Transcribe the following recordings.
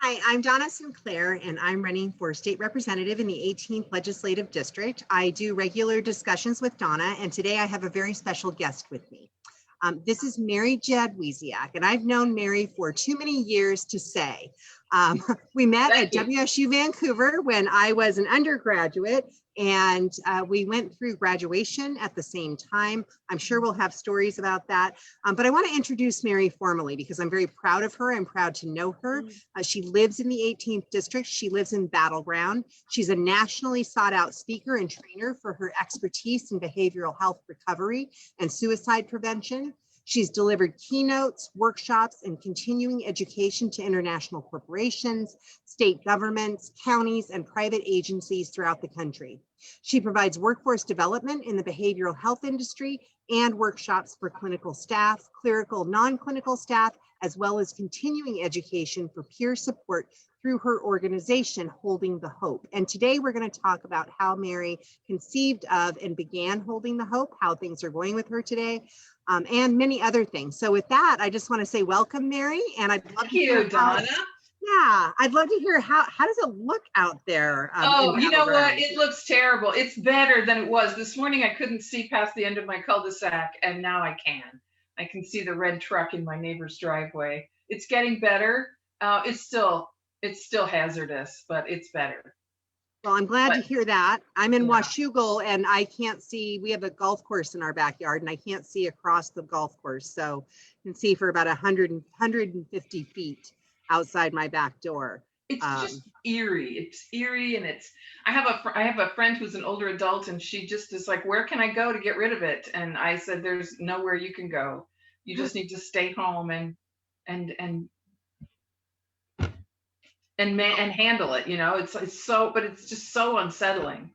Hi, I'm Donna Sinclair, and I'm running for state representative in the 18th Legislative District. I do regular discussions with Donna, and today I have a very special guest with me. This is Mary Jadwisiak, and I've known Mary for too many years to say. We met at WSU Vancouver when I was an undergraduate, and we went through graduation at the same time. I'm sure we'll have stories about that. But I want to introduce Mary formally because I'm very proud of her. I'm proud to know her. She lives in the 18th district. She lives in Battleground. She's a nationally sought out speaker and trainer for her expertise in behavioral health recovery and suicide prevention. She's delivered keynotes, workshops, and continuing education to international corporations, state governments, counties, and private agencies throughout the country. She provides workforce development in the behavioral health industry and workshops for clinical staff, clerical, non-clinical staff, as well as continuing education for peer support through her organization, Holding the Hope. And today we're going to talk about how Mary conceived of and began Holding the Hope, how things are going with her today, and many other things. So with that, I just want to say welcome, Mary. And I'd love to hear Donna. I'd love to hear how does it look out there? You know what? It looks terrible. It's better than it was. This morning I couldn't see past the end of my cul-de-sac, and now I can. I can see the red truck in my neighbor's driveway. It's getting better. It's still hazardous, but it's better. Well, I'm glad to hear that. I'm in Washougal, and I can't see. We have a golf course in our backyard, and I can't see across the golf course. So I can see for about 150 feet outside my back door. It's just eerie. It's eerie, and I have a friend who's an older adult, and she just is like, where can I go to get rid of it? And I said, there's nowhere you can go. You just need to stay home and handle it. You know, it's just so unsettling.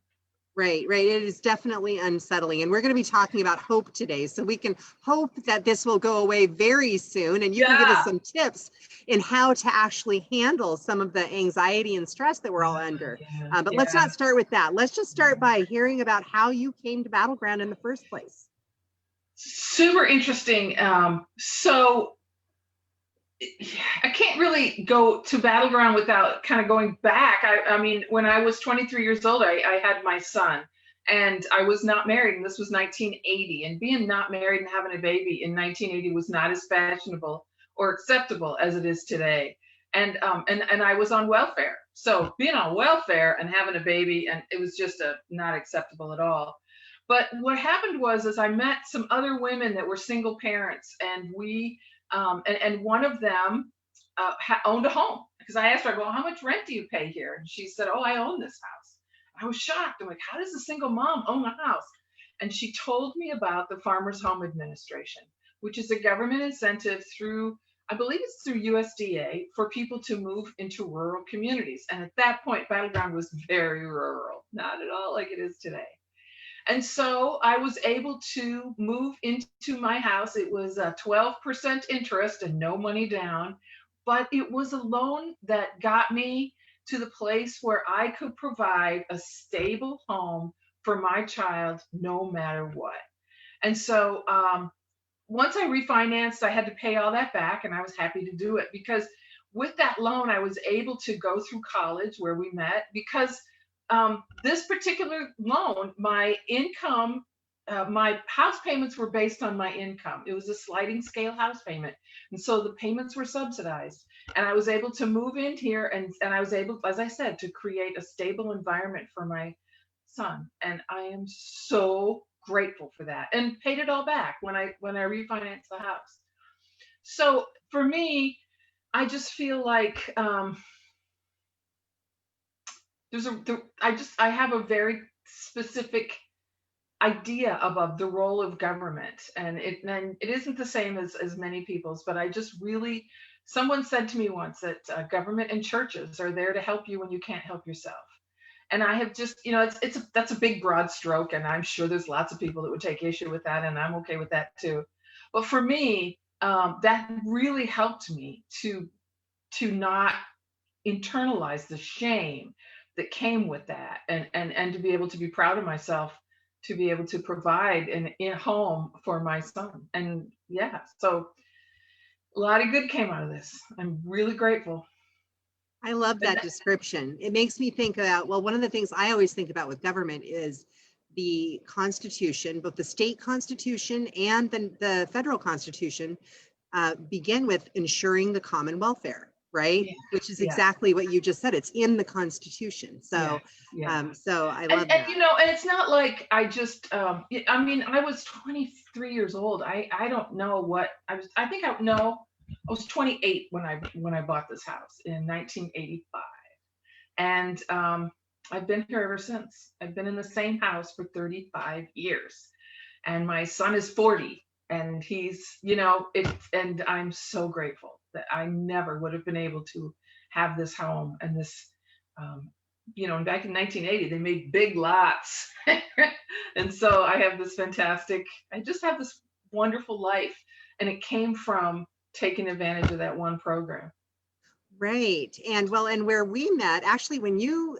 Right. It is definitely unsettling. And we're going to be talking about hope today. So we can hope that this will go away very soon. And you can give us some tips in how to actually handle some of the anxiety and stress that we're all under. But let's not start with that. Let's just start by hearing about how you came to Battleground in the first place. Super interesting. So I can't really go to Battleground without kind of going back. I mean, when I was 23 years old, I had my son, and I was not married, and this was 1980. And being not married and having a baby in 1980 was not as fashionable or acceptable as it is today. And I was on welfare. So being on welfare and having a baby, and it was just not acceptable at all. But what happened was I met some other women that were single parents, and we and one of them owned a home, because I asked her, well, how much rent do you pay here? And she said, oh, I own this house. I was shocked. I'm like, how does a single mom own a house? And she told me about the Farmers Home Administration, which is a government incentive through, I believe it's through USDA, for people to move into rural communities. And at that point, Battleground was very rural, not at all like it is today. And so I was able to move into my house. It was a 12% interest and no money down, but it was a loan that got me to the place where I could provide a stable home for my child no matter what. And so once I refinanced, I had to pay all that back, and I was happy to do it, because with that loan, I was able to go through college where we met, because this particular loan, my income, my house payments were based on my income. It was a sliding scale house payment. And so the payments were subsidized. And I was able to move in here, and I was able, as I said, to create a stable environment for my son. And I am so grateful for that, and paid it all back when I refinanced the house. So for me, I just feel like I have a very specific idea about the role of government, and it isn't the same as many people's, but I just really, someone said to me once that government and churches are there to help you when you can't help yourself. And I have just, that's a big broad stroke, and I'm sure there's lots of people that would take issue with that, and I'm okay with that too. But for me, that really helped me to not internalize the shame that came with that, and to be able to be proud of myself, to be able to provide a home for my son. And so a lot of good came out of this. I'm really grateful. I love that description. It makes me think about, well, one of the things I always think about with government is the Constitution, both the state constitution and the federal constitution begin with ensuring the common welfare, right? Yeah, Which is yeah, exactly what you just said. It's in the Constitution. yeah, So, yeah. so I And love that. you know, and it's not like I just I mean, I was 23 years old. I don't know what I was. I think I no, I was 28 when I bought this house in 1985, and I've been here ever since. I've been in the same house for 35 years, and my son is 40, and he's, you know, it. And I'm so grateful that I never would have been able to have this home and this. You know, and back in 1980, they made big lots. And so I have this fantastic, I just have this wonderful life. And it came from taking advantage of that one program. Right. And well, and where we met, actually, when you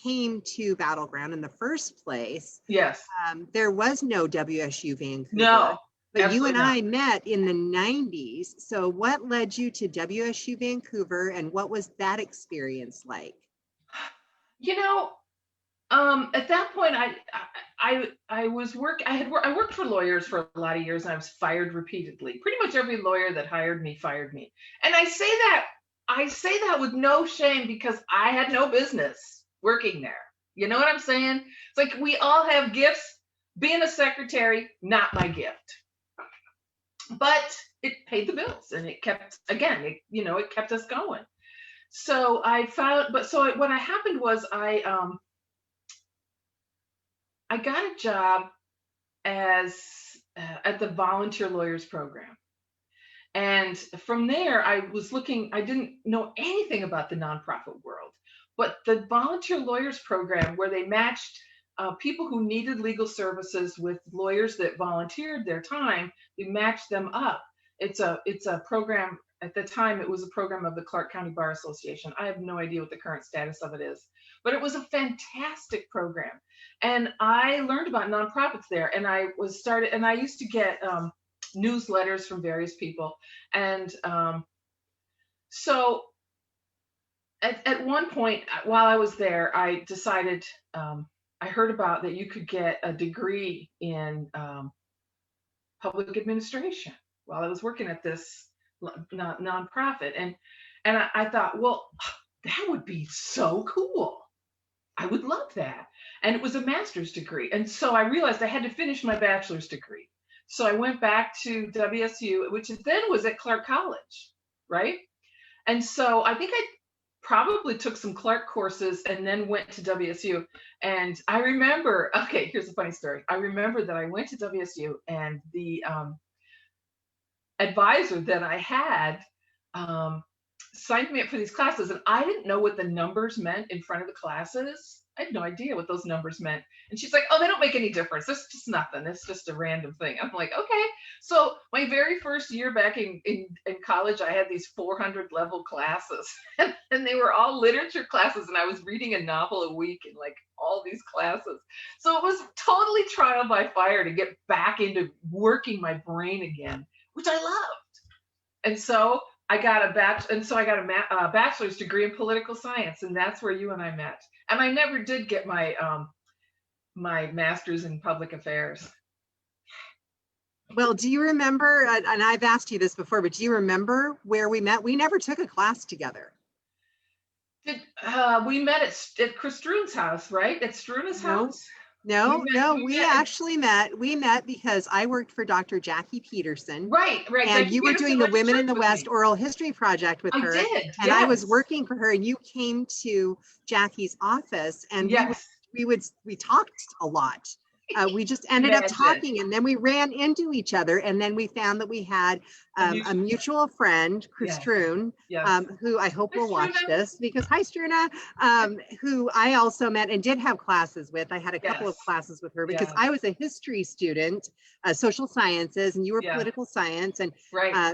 came to Battleground in the first place, Yes. there was no WSU Vancouver. No, But you and absolutely not. I met in the 90s. So what led you to WSU Vancouver and what was that experience like? You know, at that point, I was I worked for lawyers for a lot of years, and I was fired repeatedly. Pretty much every lawyer that hired me fired me. And I say that with no shame because I had no business working there. You know what I'm saying? It's like we all have gifts. Being a secretary, not my gift. But it paid the bills, and it kept, again, it kept us going. So I found, but so what happened was I got a job as at the volunteer lawyers program. And from there, I didn't know anything about the nonprofit world, but the volunteer lawyers program, where they matched people who needed legal services with lawyers that volunteered their time, they matched them up. It's a program. At the time, it was a program of the Clark County Bar Association. I have no idea what the current status of it is, but it was a fantastic program. And I learned about nonprofits there. And I used to get newsletters from various people. And so at one point while I was there, I decided, I heard about that you could get a degree in public administration while I was working at this nonprofit. And I thought, well, that would be so cool. I would love that. And it was a master's degree. And so I realized I had to finish my bachelor's degree. So I went back to WSU, which then was at Clark College, right? And so I think I probably took some Clark courses and then went to WSU. And I remember, okay, here's a funny story. I remember that I went to WSU, and the advisor that I had signed me up for these classes, and I didn't know what the numbers meant in front of the classes. I had no idea what those numbers meant. And she's like, oh, they don't make any difference. It's just nothing. It's just a random thing. I'm like, okay. So my very first year back in college, I had these 400 level classes, and they were all literature classes. And I was reading a novel a week in like all these classes. So it was totally trial by fire to get back into working my brain again, which I loved. And so I got a bachelor's degree in political science, and that's where you and I met. And I never did get my my master's in public affairs. Well, do you remember, and I've asked you this before, but do you remember where we met? We never took a class together. We met at Chris Strune's house, right? At Strune's house? No, we actually met. We met because I worked for Dr. Jackie Peterson. Right. And Jackie you were Peterson doing the went to Women in church the with West me. oral history project with her. I did. And I was working for her, and you came to Jackie's office, and we talked a lot. We just ended up talking, and then we ran into each other, and then we found that we had a mutual friend, Chris Strune, who I hope will watch this, because hi Struna, who I also met and did have classes with. I had a couple of classes with her because I was a history student, social sciences, and you were political science, and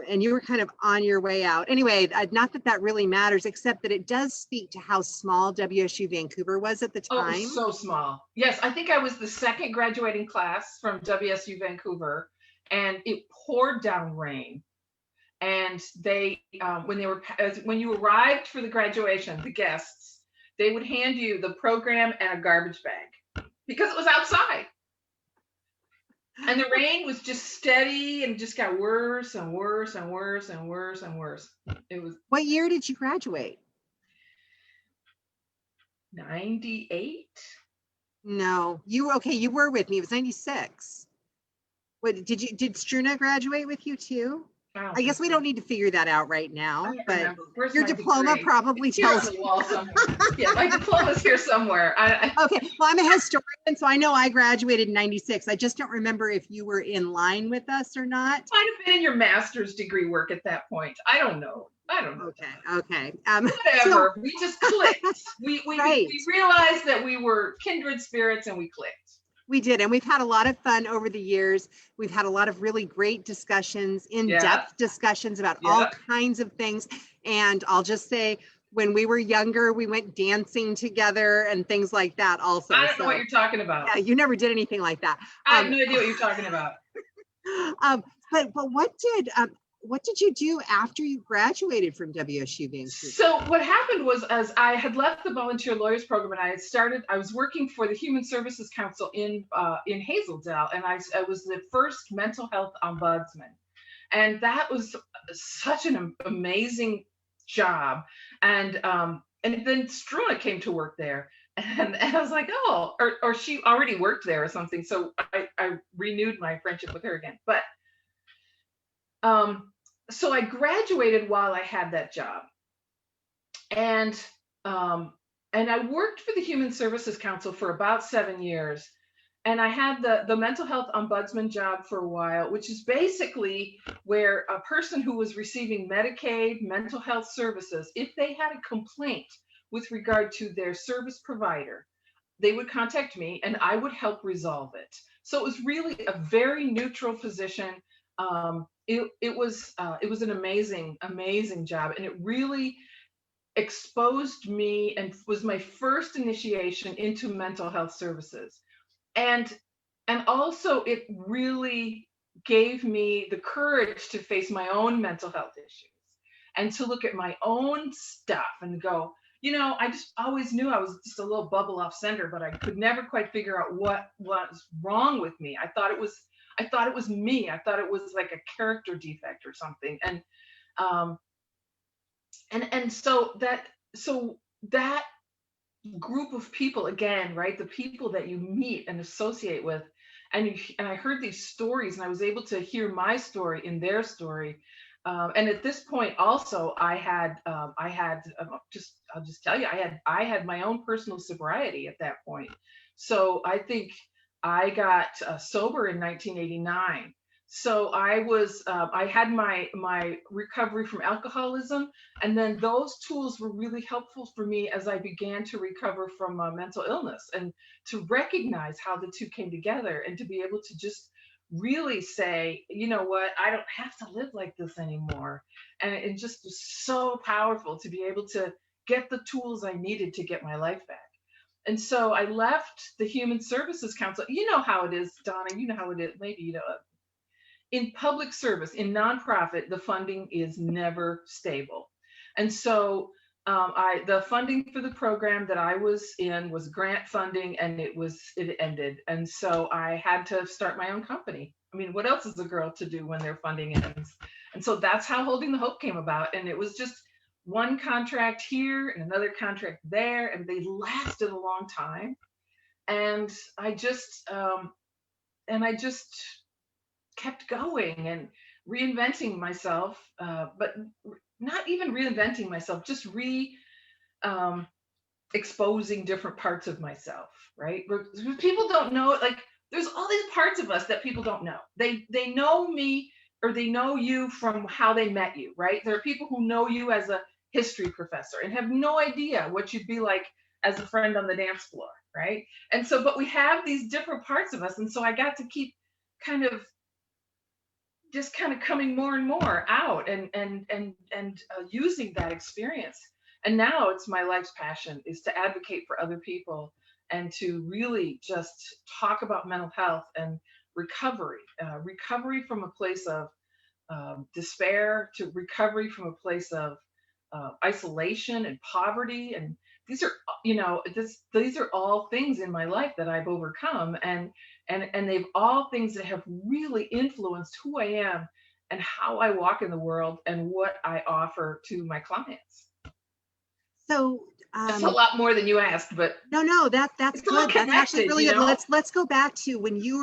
and you were kind of on your way out. Anyway, not that that really matters, except that it does speak to how small WSU Vancouver was at the time. Oh, so small. Yes, I think I was the second graduating class from WSU Vancouver, and it poured down rain. And they, when you arrived for the graduation, the guests, they would hand you the program and a garbage bag because it was outside. And the rain was just steady and just got worse and worse and worse and worse and worse. It was. What year did you graduate? 98. No, you were with me. It was 96. What did Struna graduate with you too? I guess we don't need to figure that out right now, but your diploma probably tells you. Yeah, my diploma's here somewhere. Okay, well, I'm a historian, so I know I graduated in 96. I just don't remember if you were in line with us or not. Might have been in your master's degree work at that point. I don't know. Okay. Whatever. We just clicked. We realized that we were kindred spirits and we clicked. We did, and we've had a lot of fun over the years. We've had a lot of really great discussions, in-depth discussions about all kinds of things. And I'll just say, when we were younger, we went dancing together and things like that also. I don't know what you're talking about. Yeah, you never did anything like that. I have no idea what you're talking about. But what did you do after you graduated from WSUV? So what happened was, as I had left the volunteer lawyers program and I was working for the Human Services Council in Hazeldale, and I was the first mental health ombudsman. And that was such an amazing job. And then Struna came to work there. And I was like, oh, or she already worked there or something. So I renewed my friendship with her again. But so I graduated while I had that job, and I worked for the Human Services Council for about 7 years, and I had the mental health ombudsman job for a while, which is basically where a person who was receiving Medicaid mental health services, if they had a complaint with regard to their service provider, they would contact me and I would help resolve it. So it was really a very neutral position. It was an amazing job, and it really exposed me and was my first initiation into mental health services. And also it really gave me the courage to face my own mental health issues and to look at my own stuff and go, I just always knew I was just a little bubble off center, but I could never quite figure out what was wrong with me. I thought it was me. I thought it was like a character defect or something. And so that group of people, again, right? The people that you meet and associate with, and I heard these stories, and I was able to hear my story in their story. And at this point, also, I'll just tell you, I had my own personal sobriety at that point. So I think I got sober in 1989. So I had my recovery from alcoholism, and then those tools were really helpful for me as I began to recover from mental illness, and to recognize how the two came together, and to be able to just really say, you know what, I don't have to live like this anymore. And it just was so powerful to be able to get the tools I needed to get my life back. And so I left the Human Services Council. You know how it is, Donna, you know how it is, maybe you know it. In public service, in nonprofit, the funding is never stable. And so the funding for the program that I was in was grant funding, and it ended. And so I had to start my own company. I mean, what else is a girl to do when their funding ends? And so that's how Holding the Hope came about. And it was just one contract here and another contract there, and they lasted a long time. And I just kept going and reinventing myself, but not even reinventing myself, just exposing different parts of myself, right? People don't know, like, there's all these parts of us that people don't know. They know me, or they know you from how they met you, right? There are people who know you as a history professor and have no idea what you'd be like as a friend on the dance floor, right? And so, but we have these different parts of us. And so I got to keep kind of coming more and more out and using that experience. And now it's my life's passion, is to advocate for other people and to really just talk about mental health and recovery from a place of despair to recovery from a place of isolation and poverty. And these are, these are all things in my life that I've overcome, and they've all things that have really influenced who I am and how I walk in the world and what I offer to my clients. So That's a lot more than you asked, but no, that's it's all good. That's actually connected, really you good. know? Let's go back to when you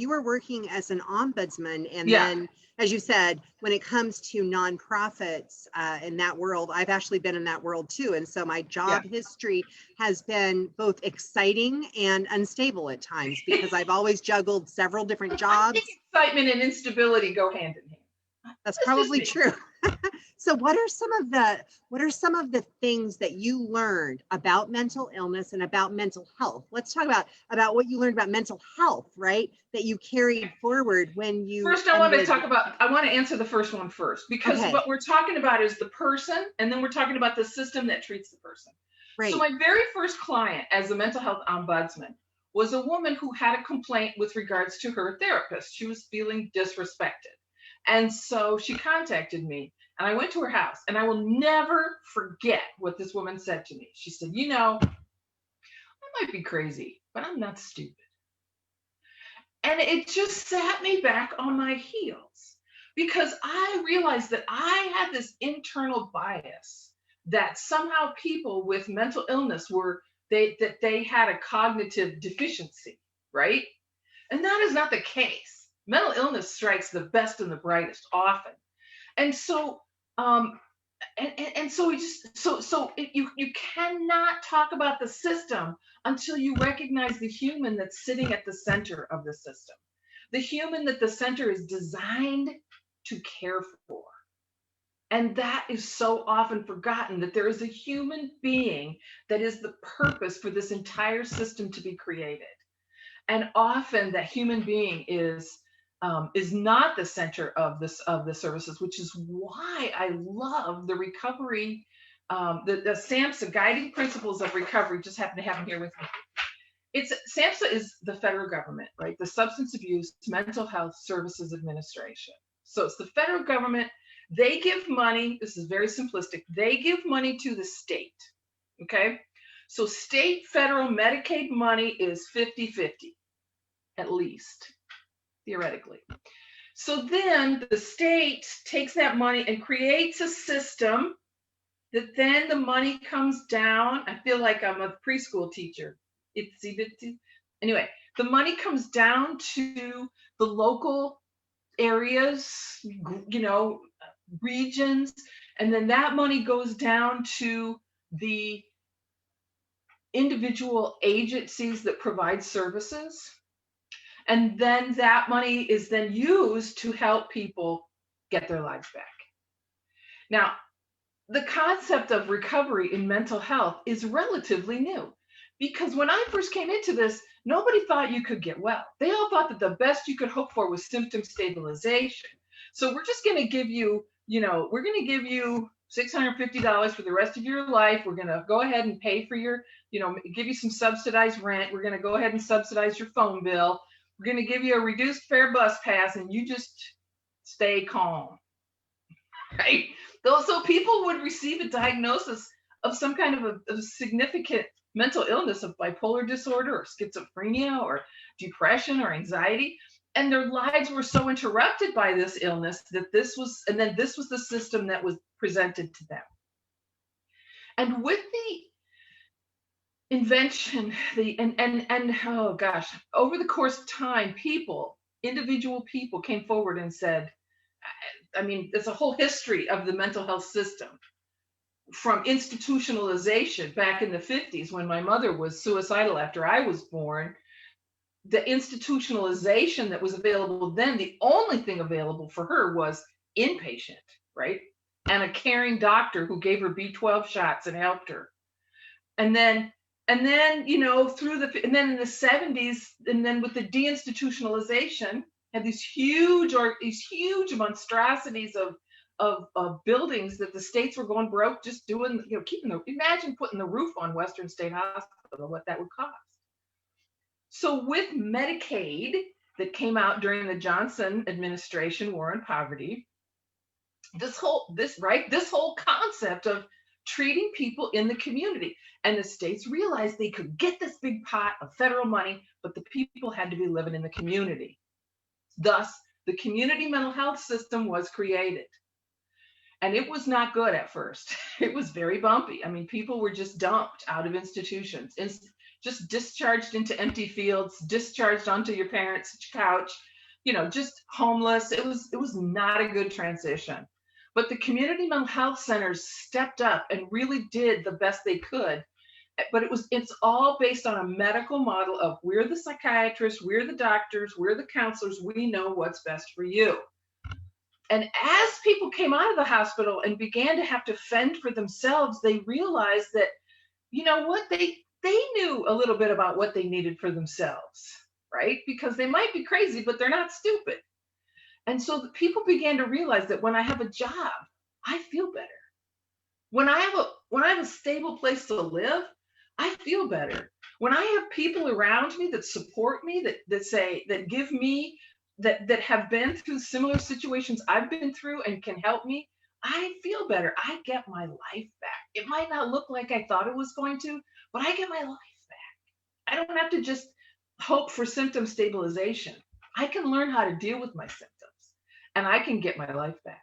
were working as an ombudsman, and Yeah. then, as you said, when it comes to nonprofits in that world, I've actually been in that world too, and so my job history has been both exciting and unstable at times because I've always juggled several different I jobs. think excitement and instability go hand in hand. That's probably true. So what are some of the things that you learned about mental illness and about mental health? Let's talk about what you learned about mental health, right? That you carried forward when you First, I want to answer the first one first, because Okay. what we're talking about is the person, and then we're talking about the system that treats the person. Right. So my very first client as a mental health ombudsman was a woman who had a complaint with regards to her therapist. She was feeling disrespected. And so she contacted me, and I went to her house, and I will never forget what this woman said to me. She said, I might be crazy, but I'm not stupid. And it just sat me back on my heels, because I realized that I had this internal bias that somehow people with mental illness that they had a cognitive deficiency, right? And that is not the case. Mental illness strikes the best and the brightest often. And so so we just you cannot talk about the system until you recognize the human that's sitting at the center of the system, the human that the center is designed to care for. And that is so often forgotten, that there is a human being that is the purpose for this entire system to be created. And often that human being is not the center of the services, which is why I love the recovery, the SAMHSA guiding principles of recovery. Just happen to have them here with me. SAMHSA is the federal government, right? The Substance Abuse Mental Health Services Administration. So it's the federal government. They give money. This is very simplistic. They give money to the state. Okay. So state, federal, Medicaid money is 50-50, at least, theoretically. So then the state takes that money and creates a system that then the money comes down. I feel like I'm a preschool teacher. Itsy bitsy. Anyway, the money comes down to the local areas, regions, and then that money goes down to the individual agencies that provide services. And then that money is then used to help people get their lives back. Now, the concept of recovery in mental health is relatively new, because when I first came into this, nobody thought you could get well. They all thought that the best you could hope for was symptom stabilization. So we're just going to give you, we're going to give you $650 for the rest of your life. We're going to go ahead and pay for your, give you some subsidized rent. We're going to go ahead and subsidize your phone bill. We're going to give you a reduced fare bus pass, and you just stay calm, right? So people would receive a diagnosis of some kind of a significant mental illness, of bipolar disorder or schizophrenia or depression or anxiety. And their lives were so interrupted by this illness that this was the system that was presented to them. And with the invention, oh gosh, over the course of time, individual people came forward and said, there's a whole history of the mental health system, from institutionalization back in the 50s when my mother was suicidal after I was born. The institutionalization that was available then, the only thing available for her was inpatient, right? And a caring doctor who gave her B12 shots and helped her. And then in the 70s, and then with the deinstitutionalization, had these huge monstrosities of buildings that the states were going broke just doing, imagine putting the roof on Western State Hospital, what that would cost. So with Medicaid that came out during the Johnson administration, War on Poverty, this whole concept of treating people in the community. And the states realized they could get this big pot of federal money, but the people had to be living in the community. Thus, the community mental health system was created. And it was not good at first. It was very bumpy. I mean, people were just dumped out of institutions, just discharged into empty fields, discharged onto your parents' couch, just homeless. It was not a good transition. But the community mental health centers stepped up and really did the best they could. But it's all based on a medical model of we're the psychiatrists, we're the doctors, we're the counselors, we know what's best for you. And as people came out of the hospital and began to have to fend for themselves, they realized that, they knew a little bit about what they needed for themselves, right? Because they might be crazy, but they're not stupid. And so the people began to realize that when I have a job, I feel better. When I have a stable place to live, I feel better. When I have people around me that support me, that give me, that have been through similar situations I've been through and can help me, I feel better. I get my life back. It might not look like I thought it was going to, but I get my life back. I don't have to just hope for symptom stabilization. I can learn how to deal with my symptoms and I can get my life back.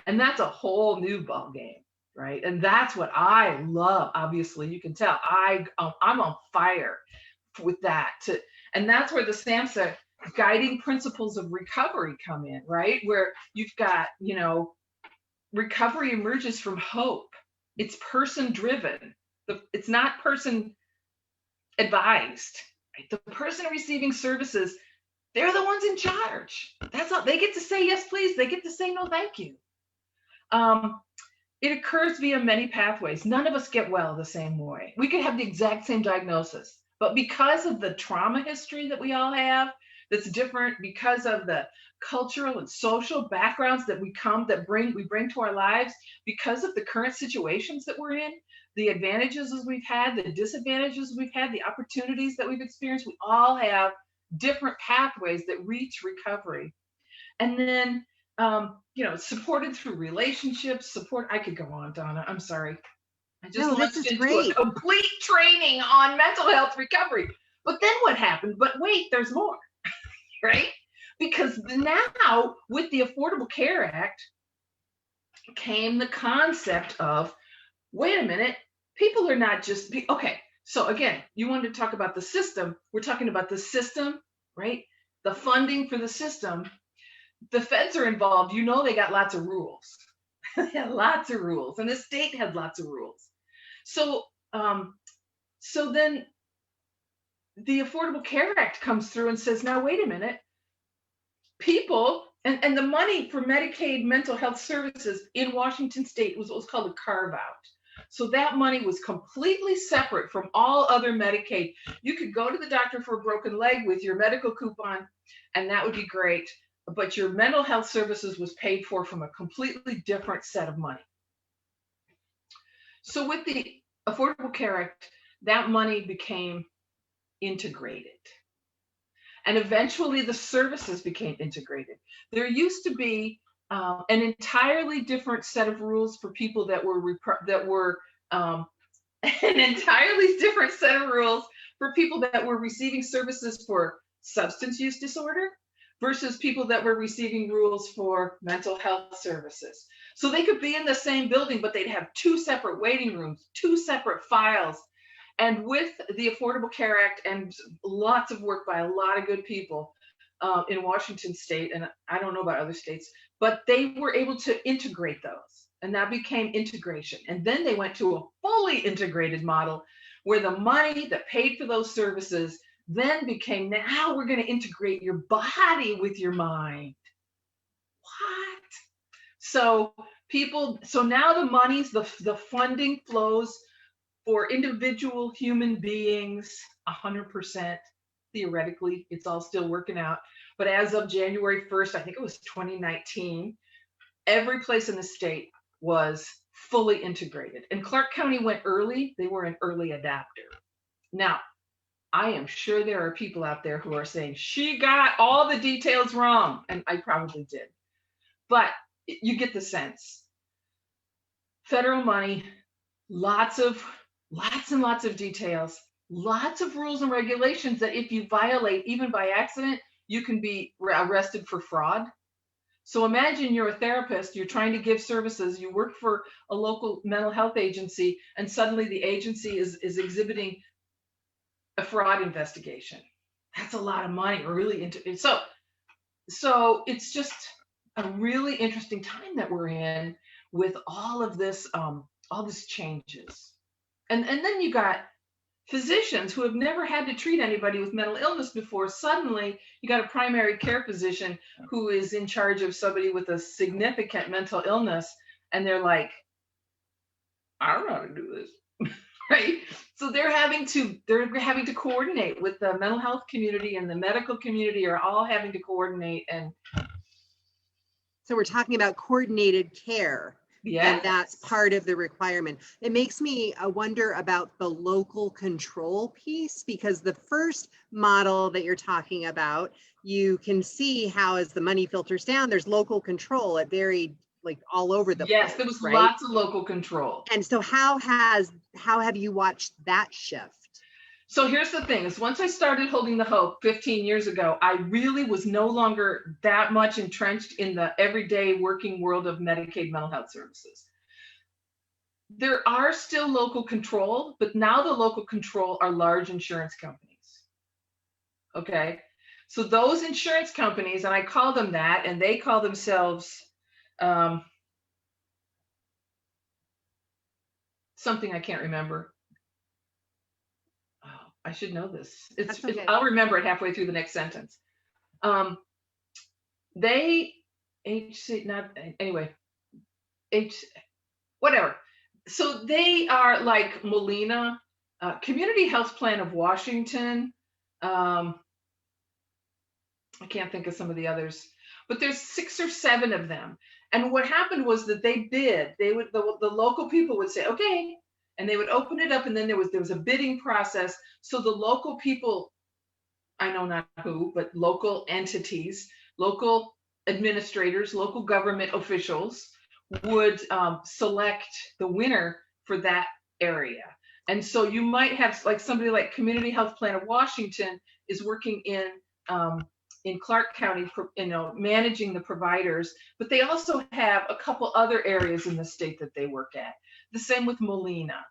And that's a whole new ball game, right? And that's what I love. Obviously, you can tell I'm on fire with that. And that's where the SAMHSA guiding principles of recovery come in, right? Where you've got, recovery emerges from hope. It's person driven. It's not person advised. Right? The person receiving services, they're the ones in charge. That's all. They get to say yes, please. They get to say no, thank you. It occurs via many pathways. None of us get well the same way. We could have the exact same diagnosis, but because of the trauma history that we all have, that's different, because of the cultural and social backgrounds that we bring to our lives, because of the current situations that we're in, the advantages as we've had, the disadvantages we've had, the opportunities that we've experienced, we all have different pathways that reach recovery. And then, supported through relationships, I could go on, Donna, I'm sorry. I just launched into a complete training on mental health recovery. But then what happened? But wait, there's more, right? Because now with the Affordable Care Act came the concept of, wait a minute, people are not just, okay. So again, you wanted to talk about the system. We're talking about the system, right? The funding for the system. The feds are involved. They got lots of rules. They had lots of rules, and the state had lots of rules. So then the Affordable Care Act comes through and says, now wait a minute, people, and the money for Medicaid mental health services in Washington state was what was called a carve out. So that money was completely separate from all other Medicaid. You could go to the doctor for a broken leg with your medical coupon, and that would be great. But your mental health services was paid for from a completely different set of money. So with the Affordable Care Act, that money became integrated. And eventually the services became integrated. There used to be an entirely different set of rules for people that were an entirely different set of rules for people that were receiving services for substance use disorder versus people that were receiving rules for mental health services. So they could be in the same building, but they'd have two separate waiting rooms, two separate files. And with the Affordable Care Act and lots of work by a lot of good people in Washington state, and I don't know about other states, but they were able to integrate those, and that became integration. And then they went to a fully integrated model where the money that paid for those services then became, now we're going to integrate your body with your mind. What? So now the monies, the funding flows for individual human beings 100%. Theoretically, it's all still working out. But as of January 1st, I think it was 2019, every place in the state was fully integrated. And Clark County went early. They were an early adopter. Now, I am sure there are people out there who are saying, she got all the details wrong. And I probably did. But you get the sense. Federal money, lots and lots of details, lots of rules and regulations that if you violate, even by accident, you can be arrested for fraud. So imagine you're a therapist, you're trying to give services, you work for a local mental health agency, and suddenly the agency is exhibiting a fraud investigation. That's a lot of money, really into it. So it's just a really interesting time that we're in with all of this, all this changes. And then you got physicians who have never had to treat anybody with mental illness before. Suddenly you got a primary care physician who is in charge of somebody with a significant mental illness, and they're like, I don't know how to do this. Right? So they're having to coordinate with the mental health community, and the medical community are all having to coordinate. And so we're talking about coordinated care. yeah, and that's part of the requirement. It makes me wonder about the local control piece, because the first model that you're talking about, you can see how as the money filters down, there's local control. It varied like all over the yes, place, there was right? lots of local control. And so how have you watched that shift? So here's the thing, is once I started Holding the Hope 15 years ago, I really was no longer that much entrenched in the everyday working world of Medicaid mental health services. There are still local control, but now the local control are large insurance companies. Okay, so those insurance companies, and I call them that, and they call themselves something I can't remember. I should know this. Okay. I'll remember it halfway through the next sentence. Whatever. So they are like Molina, Community Health Plan of Washington. I can't think of some of the others, but there's 6 or 7 of them. And what happened was that they bid. The local people would say, okay, and they would open it up, and then there was a bidding process. So the local people, I know not who, but local entities, local administrators, local government officials would select the winner for that area. And so you might have like somebody like Community Health Plan of Washington is working in Clark County, managing the providers, but they also have a couple other areas in the state that they work at. The same with Molina.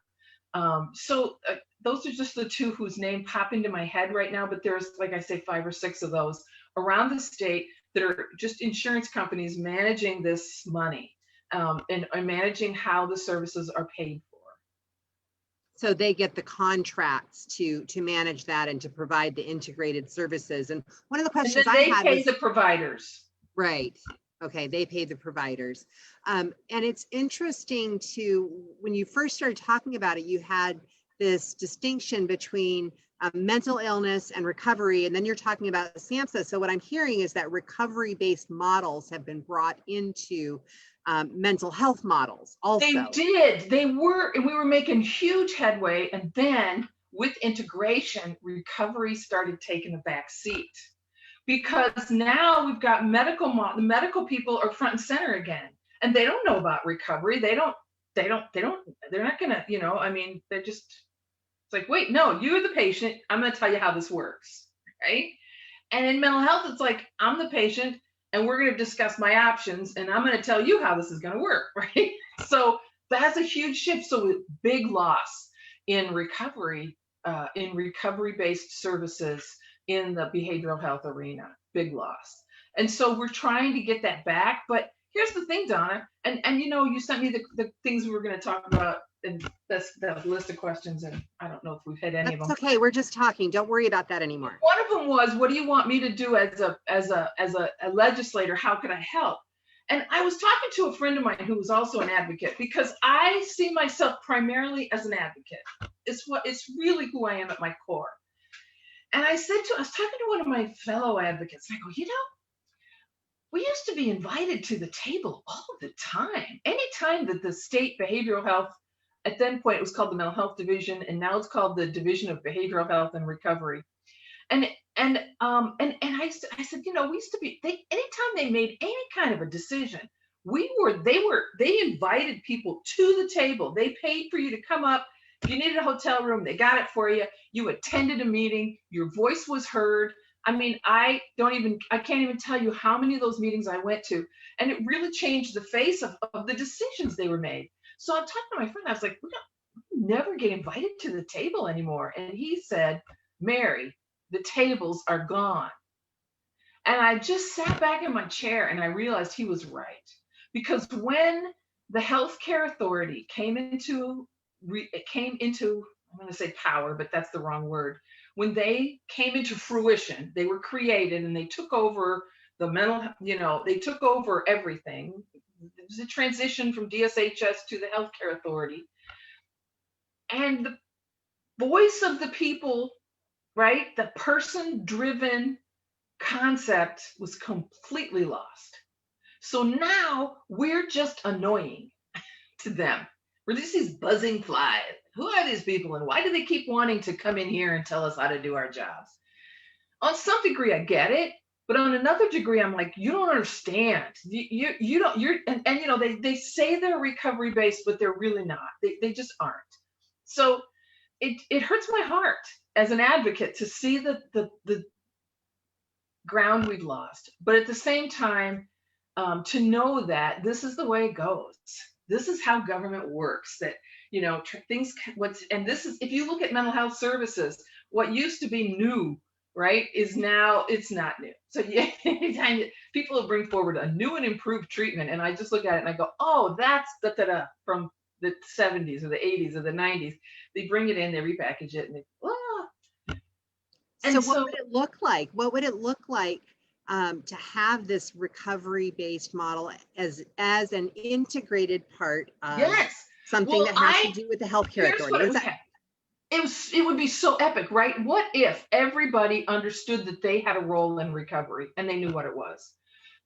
Those are just the 2 whose name pop into my head right now, but there's, like I say, 5 or 6 of those around the state that are just insurance companies managing this money, and managing how the services are paid for. So they get the contracts to manage that and to provide the integrated services. And one of the questions I had was, the providers. Right. Okay, they pay the providers. And it's interesting when you first started talking about it, you had this distinction between mental illness and recovery, and then you're talking about SAMHSA. So what I'm hearing is that recovery-based models have been brought into mental health models also. They did. They were, and we were making huge headway. And then with integration, recovery started taking a back seat. Because now we've got the medical people are front and center again, and they don't know about recovery. They're not gonna, they're just, it's like, wait, no, you're the patient. I'm gonna tell you how this works, right? And in mental health, it's like, I'm the patient, and we're gonna discuss my options, and I'm gonna tell you how this is gonna work, right? So that's a huge shift. So big loss in recovery, in recovery-based services, in the behavioral health arena, big loss. And so we're trying to get that back. But here's the thing, Donna, and you sent me the things we were going to talk about, and that's that list of questions, and I don't know if we've hit any of them. Okay, we're just talking. Don't worry about that anymore. One of them was, what do you want me to do as a legislator? How can I help? And I was talking to a friend of mine who was also an advocate, because I see myself primarily as an advocate. It's really who I am at my core. And I was talking to one of my fellow advocates, and I go, we used to be invited to the table all the time. Anytime that the state behavioral health, at that point it was called the Mental Health Division, and now it's called the Division of Behavioral Health and Recovery. And I said, we used to be, anytime they made any kind of a decision, they invited people to the table. They paid for you to come up. If you needed a hotel room, they got it for you. You attended a meeting, your voice was heard. I mean, I can't even tell you how many of those meetings I went to. And it really changed the face of the decisions they were made. So I'm talking to my friend, I was like, we never get invited to the table anymore. And he said, Mary, the tables are gone. And I just sat back in my chair and I realized he was right. Because when the healthcare authority came into, I'm going to say power, but that's the wrong word. When they came into fruition, they were created and they took over the mental, they took over everything. It was a transition from DSHS to the healthcare authority. And the voice of the people, right? The person-driven concept was completely lost. So now we're just annoying to them. We're just these buzzing flies. Who are these people and why do they keep wanting to come in here and tell us how to do our jobs? On some degree, I get it. But on another degree, I'm like, you don't understand. You don't, they say they're recovery based, but they're really not. They just aren't. So it hurts my heart as an advocate to see the ground we've lost. But at the same time, to know that this is the way it goes. This is how government works. That if you look at mental health services, what used to be new, right, is now it's not new. So yeah, anytime people will bring forward a new and improved treatment, and I just look at it and I go, oh, that's from the 70s or the 80s or the 90s. They bring it in, they repackage it, and they And so what would it look like? What would it look like to have this recovery-based model as an integrated part of something that has to do with the healthcare authority? It would be so epic, right? What if everybody understood that they had a role in recovery and they knew what it was?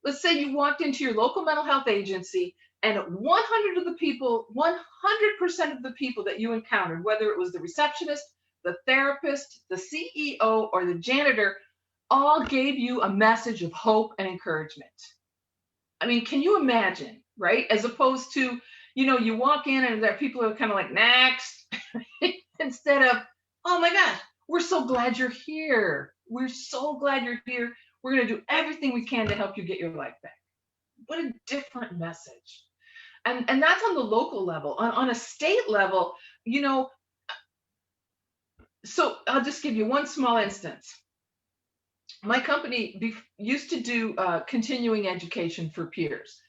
Let's say you walked into your local mental health agency and 100% of the people that you encountered, whether it was the receptionist, the therapist, the CEO, or the janitor, all gave you a message of hope and encouragement. I mean, can you imagine, right? As opposed to, you walk in and there are people who are kind of like, next, instead of, oh my gosh, we're so glad you're here. We're so glad you're here. We're going to do everything we can to help you get your life back. What a different message. And that's on the local level. On a state level, so I'll just give you one small instance. My company used to do continuing education for peers.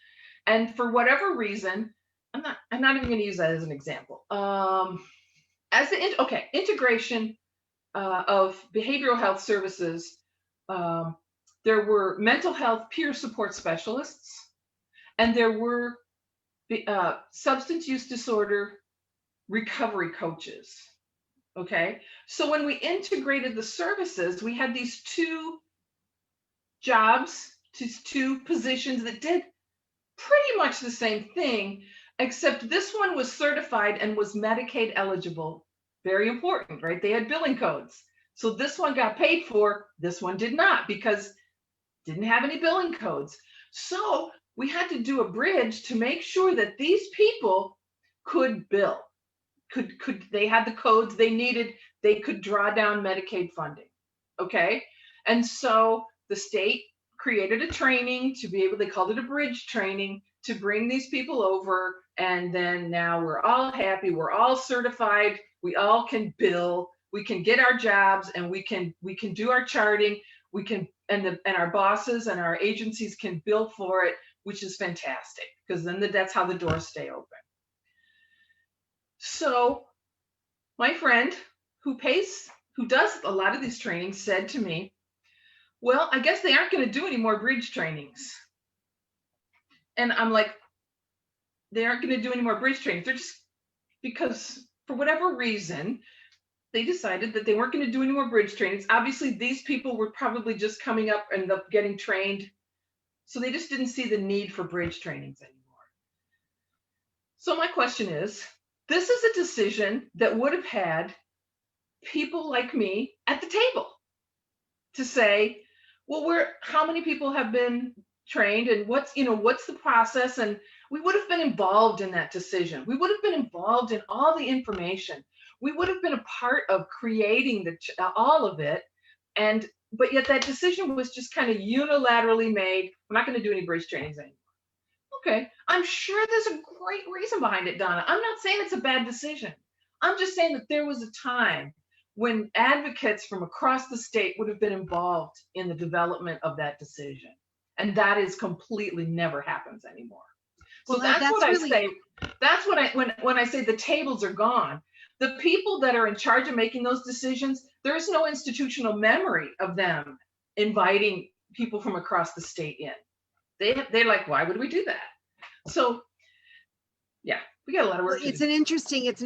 And for whatever reason, I'm not even going to use that as an example. Integration of behavioral health services, there were mental health peer support specialists, and there were substance use disorder recovery coaches. Okay, so when we integrated the services, we had these two jobs, two positions that did pretty much the same thing, except this one was certified and was Medicaid eligible. Very important, right? They had billing codes. So this one got paid for, this one did not, because didn't have any billing codes. So we had to do a bridge to make sure that these people could bill. They had the codes they needed, they could draw down Medicaid funding. Okay. And so the state created a training to be able, they called it a bridge training, to bring these people over. And then now we're all happy, we're all certified, we all can bill, we can get our jobs, and we can do our charting, we can, and our bosses and our agencies can bill for it, which is fantastic, because then that's how the doors stay open. So my friend who does a lot of these trainings said to me, well, I guess they aren't going to do any more bridge trainings. And I'm like, they aren't going to do any more bridge trainings. They're just, because for whatever reason, they decided that they weren't going to do any more bridge trainings. Obviously, these people were probably just coming up and getting trained. So they just didn't see the need for bridge trainings anymore. So my question is, this is a decision that would have had people like me at the table to say, well, how many people have been trained, and what's the process, and we would have been involved in that decision. We would have been involved in all the information. We would have been a part of creating all of it, and but yet that decision was just kind of unilaterally made. We're not going to do any bridge trainings anymore. Okay, I'm sure there's a great reason behind it, Donna. I'm not saying it's a bad decision. I'm just saying that there was a time when advocates from across the state would have been involved in the development of that decision. And that is completely never happens anymore. So Well, that's what I really say. That's what when I say the tables are gone. The people that are in charge of making those decisions, there is no institutional memory of them inviting people from across the state in. They're like, why would we do that? So yeah, we got a lot of work to do. It's an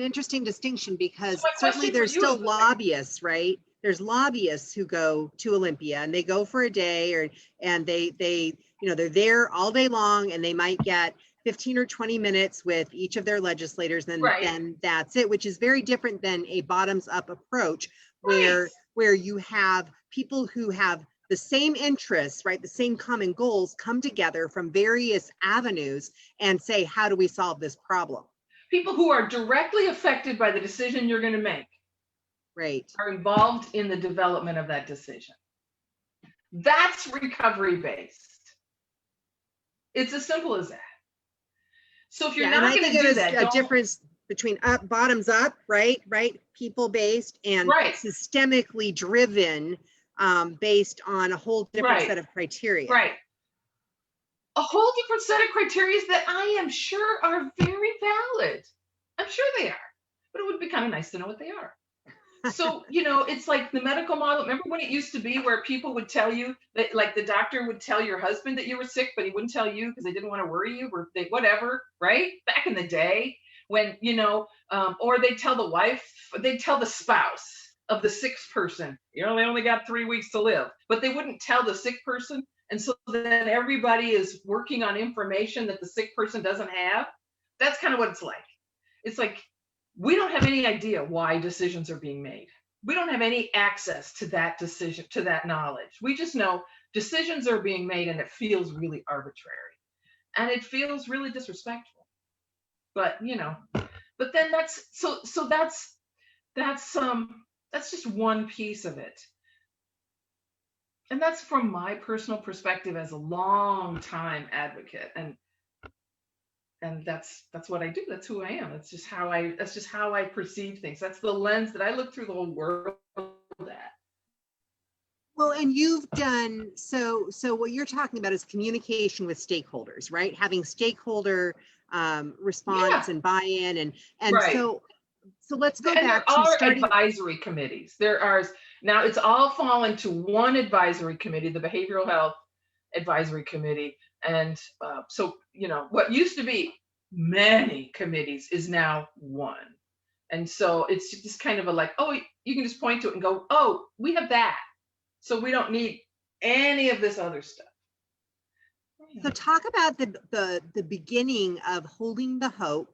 interesting distinction, because So my certainly question for there's you still is, lobbyists, right? There's lobbyists who go to Olympia and they go for a day, and they they're there all day long, and they might get 15 or 20 minutes with each of their legislators, and Right. then that's it, which is very different than a bottoms up approach Right. where you have people who have the same interests, right? The same common goals come together from various avenues and say, how do we solve this problem? People who are directly affected by the decision you're going to make Right. are involved in the development of that decision. That's recovery based. It's as simple as that. So if you're not going to do that, a difference between bottoms up, right? People based, and right. systemically driven, based on a whole different Right. set of criteria. Right. A whole different set of criteria that I am sure are very valid. I'm sure they are, but it would be kind of nice to know what they are. So, it's like the medical model. Remember when it used to be where people would tell you that, like, the doctor would tell your husband that you were sick, but he wouldn't tell you because they didn't want to worry you, or whatever, right? Back in the day when, or they'd tell the wife, they'd tell the spouse of the sick person, they only got 3 weeks to live, but they wouldn't tell the sick person. And so then everybody is working on information that the sick person doesn't have. That's kind of what it's like. It's like, we don't have any idea why decisions are being made. We don't have any access to that decision, to that knowledge. We just know decisions are being made, and it feels really arbitrary, and it feels really disrespectful. But but then that's just one piece of it. And that's from my personal perspective as a long time advocate, and that's what I do. That's who I am. That's just how I perceive things. That's the lens that I look through the whole world at. Well, and you've done so what you're talking about is communication with stakeholders, right? Having stakeholder response and buy-in, and right. so let's go and back there to are starting advisory committees. There are now, it's all fallen to one advisory committee, the Behavioral Health Advisory Committee. And so, what used to be many committees is now one. And so it's just kind of a like, oh, you can just point to it and go, oh, we have that. So we don't need any of this other stuff. So talk about the beginning of Holding the Hope.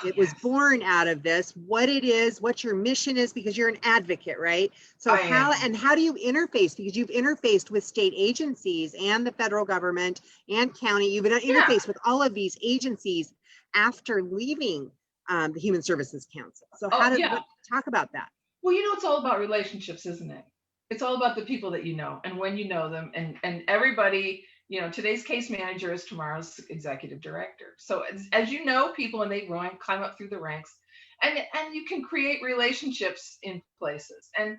It yes. was born out of this, what it is, what your mission is, because you're an advocate, right? So how do you interface? Because you've interfaced with state agencies and the federal government and county. You've interfaced with all of these agencies after leaving the Human Services Council. So talk about that. Well, it's all about relationships, isn't it? It's all about the people that you know, and when you know them, and everybody. Today's case manager is tomorrow's executive director. So as you know people, and they climb up through the ranks, and you can create relationships in places. And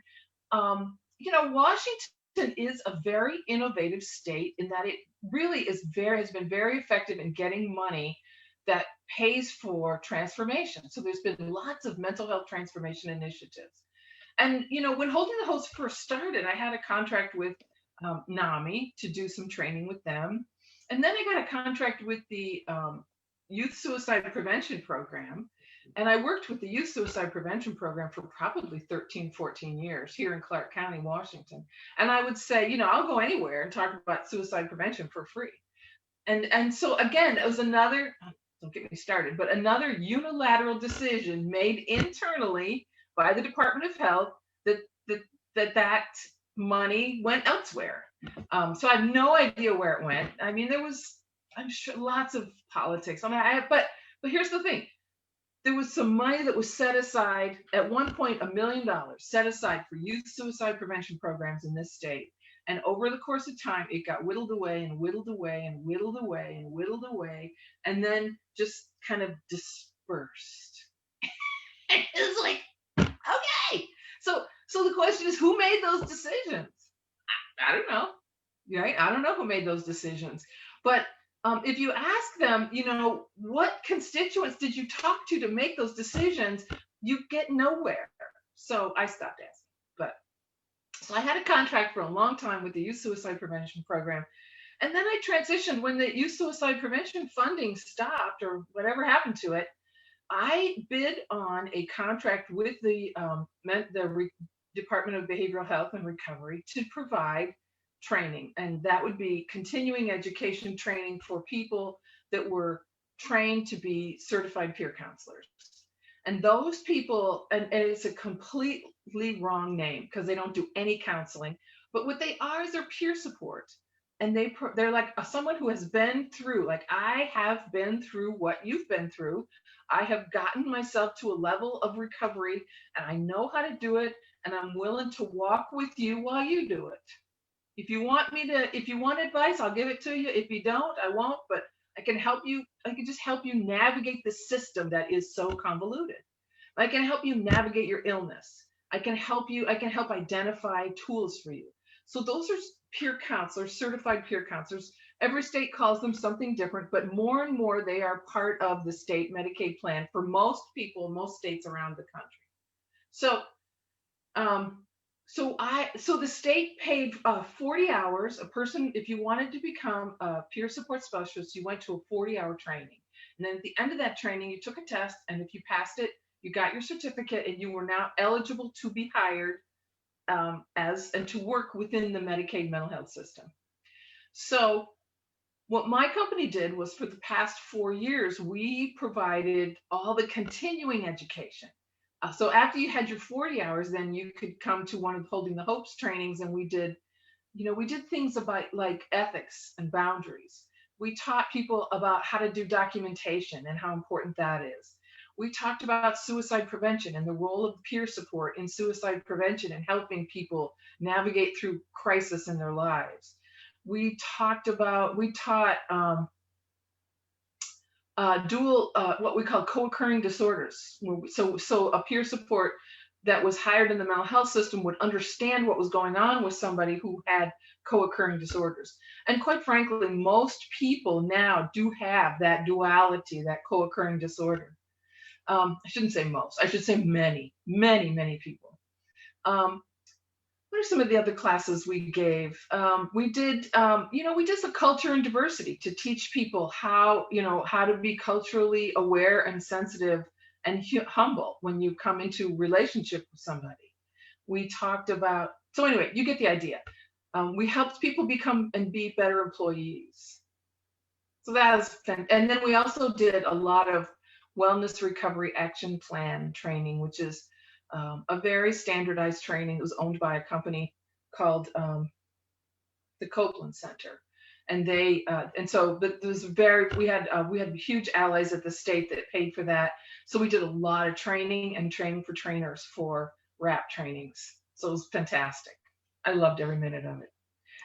Washington is a very innovative state in that it really has been very effective in getting money that pays for transformation. So there's been lots of mental health transformation initiatives. And when Holding the Hope first started, I had a contract with NAMI to do some training with them. And then I got a contract with the Youth Suicide Prevention Program. And I worked with the Youth Suicide Prevention Program for probably 13, 14 years here in Clark County, Washington. And I would say, I'll go anywhere and talk about suicide prevention for free. And so again, it was another, don't get me started, but another unilateral decision made internally by the Department of Health that money went elsewhere. So I have no idea where it went. I mean, there was, I'm sure, lots of politics. I mean, but here's the thing. There was some money that was set aside at one point, $1 million set aside for youth suicide prevention programs in this state. And over the course of time, it got whittled away and whittled away and whittled away and whittled away, and then just kind of dispersed. It's like, okay. So the question is, who made those decisions? I don't know. Right? I don't know who made those decisions. But if you ask them, what constituents did you talk to make those decisions, you get nowhere. So I stopped asking. So I had a contract for a long time with the Youth Suicide Prevention Program. And then I transitioned when the Youth Suicide Prevention funding stopped or whatever happened to it. I bid on a contract with the Department of Behavioral Health and Recovery to provide training. And that would be continuing education training for people that were trained to be certified peer counselors. And those people, and it's a completely wrong name because they don't do any counseling, but what they are is they're peer support. And they're like someone who has been through, like I have been through what you've been through. I have gotten myself to a level of recovery and I know how to do it. And I'm willing to walk with you while you do it. If you want advice, I'll give it to you. If you don't, I won't, but I can help you. I can just help you navigate the system that is so convoluted. I can help you navigate your illness. I can help identify tools for you. So those are peer counselors, certified peer counselors. Every state calls them something different, but more and more they are part of the state Medicaid plan for most people, most states around the country. So So the state paid 40 hours. A person, if you wanted to become a peer support specialist, you went to a 40-hour training. And then at the end of that training, you took a test. And if you passed it, you got your certificate and you were now eligible to be hired and to work within the Medicaid mental health system. So what my company did was for the past 4 years, we provided all the continuing education. So after you had your 40 hours, then you could come to one of Holding the Hopes trainings, and we did things about like ethics and boundaries. We taught people about how to do documentation and how important that is. We talked about suicide prevention and the role of peer support in suicide prevention and helping people navigate through crisis in their lives. We taught what we call co-occurring disorders. So a peer support that was hired in the mental health system would understand what was going on with somebody who had co-occurring disorders. And quite frankly, most people now do have that duality, that co-occurring disorder. I shouldn't say most, I should say many, many, many people. What are some of the other classes we gave? We did some culture and diversity to teach people how to be culturally aware and sensitive and humble when you come into relationship with somebody. We talked about, so anyway, you get the idea. We helped people become and be better employees. So that was fun. And then we also did a lot of wellness recovery action plan training, which is a very standardized training. It was owned by a company called the Copeland Center, and we had huge allies at the state that paid for that. So we did a lot of training for trainers for RAP trainings. So it was fantastic. I loved every minute of it.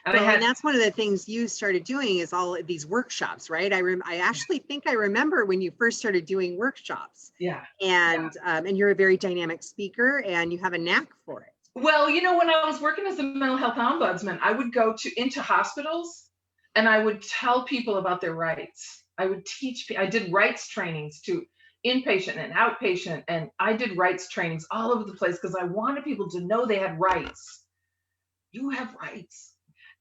And that's one of the things you started doing is all of these workshops, right? I actually think I remember when you first started doing workshops. Yeah. And you're a very dynamic speaker and you have a knack for it. Well, when I was working as a mental health ombudsman, I would go into hospitals and I would tell people about their rights. I would I did rights trainings to inpatient and outpatient, and I did rights trainings all over the place because I wanted people to know they had rights. You have rights.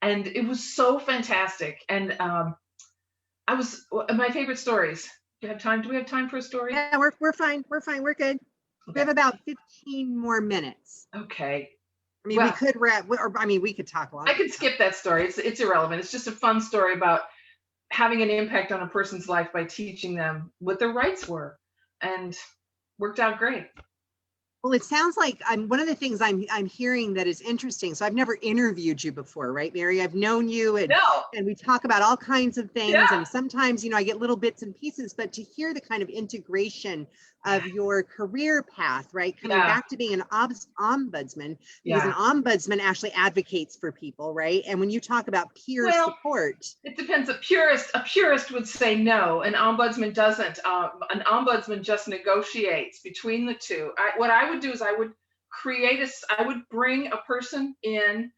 And it was so fantastic. And my favorite stories. Do we have time for a story? Yeah, we're fine. We're fine. We're good. Okay. We have about 15 more minutes. Okay. I mean, we could wrap, we could talk a lot. I could skip that story. It's irrelevant. It's just a fun story about having an impact on a person's life by teaching them what their rights were, and worked out great. Well, it sounds like one of the things I'm hearing that is interesting. So I've never interviewed you before, right, Mary? I've known you No, and we talk about all kinds of things. yeah, And sometimes, I get little bits and pieces, but to hear the kind of integration of your career path, right? Coming yeah, back to being an ombudsman, because an yeah. ombudsman actually advocates for people, right? And when you talk about peer Well, support, it depends. A purist would say no. An ombudsman doesn't. An ombudsman just negotiates between the two. What I would do is I would I would bring a person in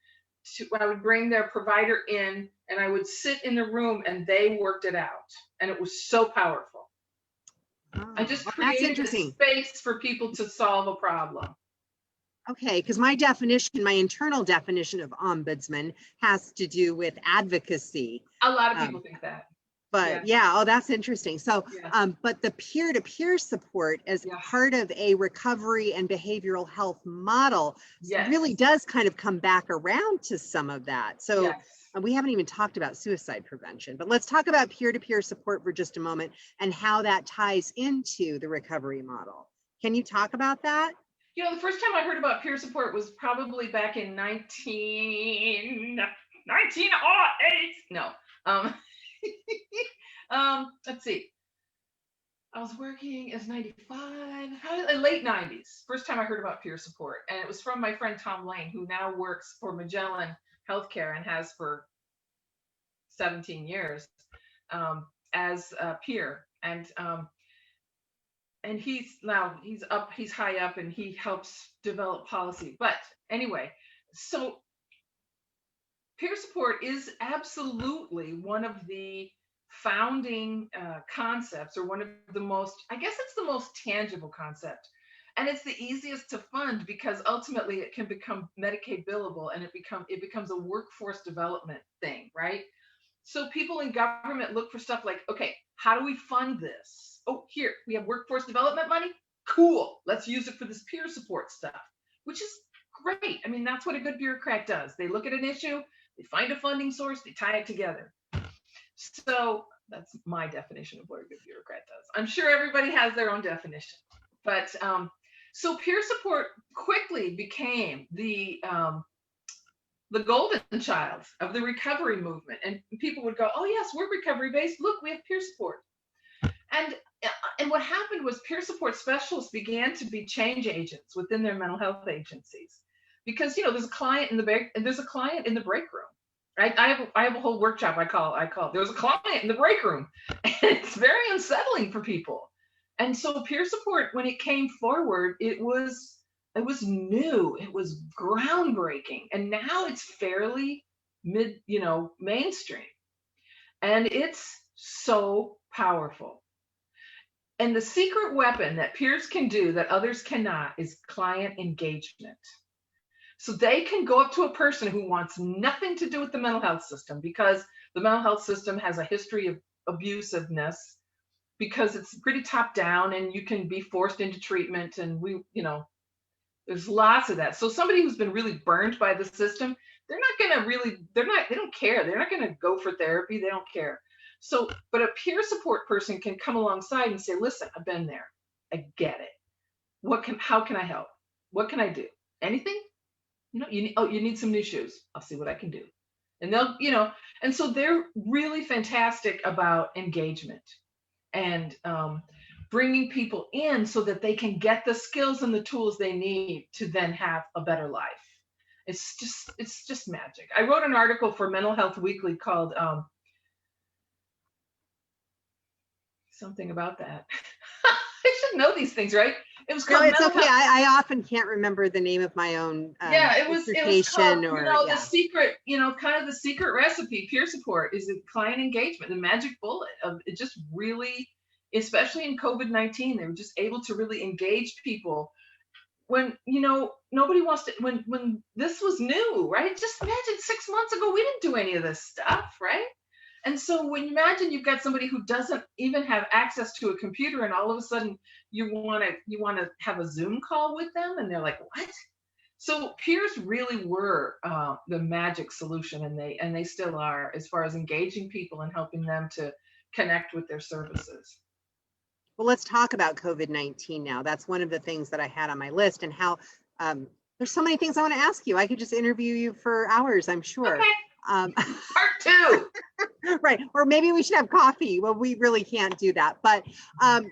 I would bring their provider in and I would sit in the room and they worked it out. And it was so powerful. I oh, just well, that's created a interesting. space for people to solve a problem. Okay, because my internal definition of ombudsman has to do with advocacy. A lot of people Um, think that. but Yeah, yeah, oh, that's interesting. So, yeah, but the peer-to-peer support as yeah, part of a recovery and behavioral health model really yes, does kind of come back around to some of that. So yes. we haven't even talked about suicide prevention, but let's talk about peer-to-peer support for just a moment and how that ties into the recovery model. Can you talk about that? The first time I heard about peer support was probably back in 1908. No. Um, let's see. I was working as 95, probably late 90s. First time I heard about peer support. And it was from my friend Tom Lane, who now works for Magellan Healthcare and has for 17 years as a peer. And he's high up and he helps develop policy. But anyway, so peer support is absolutely one of the founding concepts, or one of the most, I guess it's the most tangible concept, and it's the easiest to fund because ultimately it can become Medicaid billable, and it becomes a workforce development thing, right? So people in government look for stuff like, okay, how do we fund this? Oh, here, we have workforce development money. Cool. Let's use it for this peer support stuff, which is great. I mean, that's what a good bureaucrat does. They look at an issue, they find a funding source, they tie it together. So that's my definition of what a good bureaucrat does. I'm sure everybody has their own definition. But so peer support quickly became the golden child of the recovery movement. And people would go, oh, yes, we're recovery based. Look, we have peer support. And and what happened was peer support specialists began to be change agents within their mental health agencies, because there's a client in the break room, right? I have a whole workshop I call there's a client in the break room, and it's very unsettling for people. And so peer support, when it came forward, it was new, it was groundbreaking, and now it's fairly mainstream, and it's so powerful. And the secret weapon that peers can do that others cannot is client engagement. So they can go up to a person who wants nothing to do with the mental health system, because the mental health system has a history of abusiveness, because it's pretty top down and you can be forced into treatment, and there's lots of that. So somebody who's been really burned by the system, they don't care. They're not going to go for therapy. They don't care. So, but a peer support person can come alongside and say, listen, I've been there. I get it. How can I help? What can I do? Anything? You need some new shoes. I'll see what I can do. And and so they're really fantastic about engagement and bringing people in so that they can get the skills and the tools they need to then have a better life. It's just magic. I wrote an article for Mental Health Weekly called something about that. I should know these things, right? It was No, called it's Mental okay. Health. I often can't remember the name of my own Yeah, it was called, dissertation or the yeah. secret, kind of the secret recipe. Peer support is the client engagement, the magic bullet of it. Just really, especially in COVID-19, they were just able to really engage people when nobody wants to. When this was new, right? Just imagine 6 months ago, we didn't do any of this stuff, right? And so when you imagine you've got somebody who doesn't even have access to a computer, and all of a sudden you want to have a Zoom call with them, and they're like, what? So peers really were the magic solution, and they still are, as far as engaging people and helping them to connect with their services. Well, let's talk about COVID-19 now. That's one of the things that I had on my list, and how there's so many things I want to ask you. I could just interview you for hours, I'm sure. Okay, Um, part two. right. Or maybe we should have coffee. Well, we really can't do that. But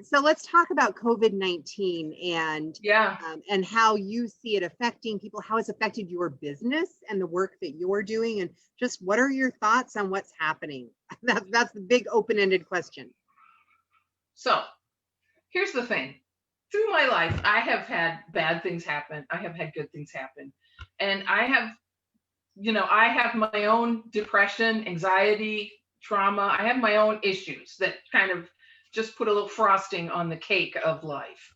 so let's talk about COVID-19 Yeah. and how you see it affecting people, how it's affected your business and the work that you're doing, and just what are your thoughts on what's happening? That's the big open-ended question. So here's the thing. Through my life, I have had bad things happen. I have had good things happen. And I have my own depression, anxiety, trauma. I have my own issues that kind of just put a little frosting on the cake of life.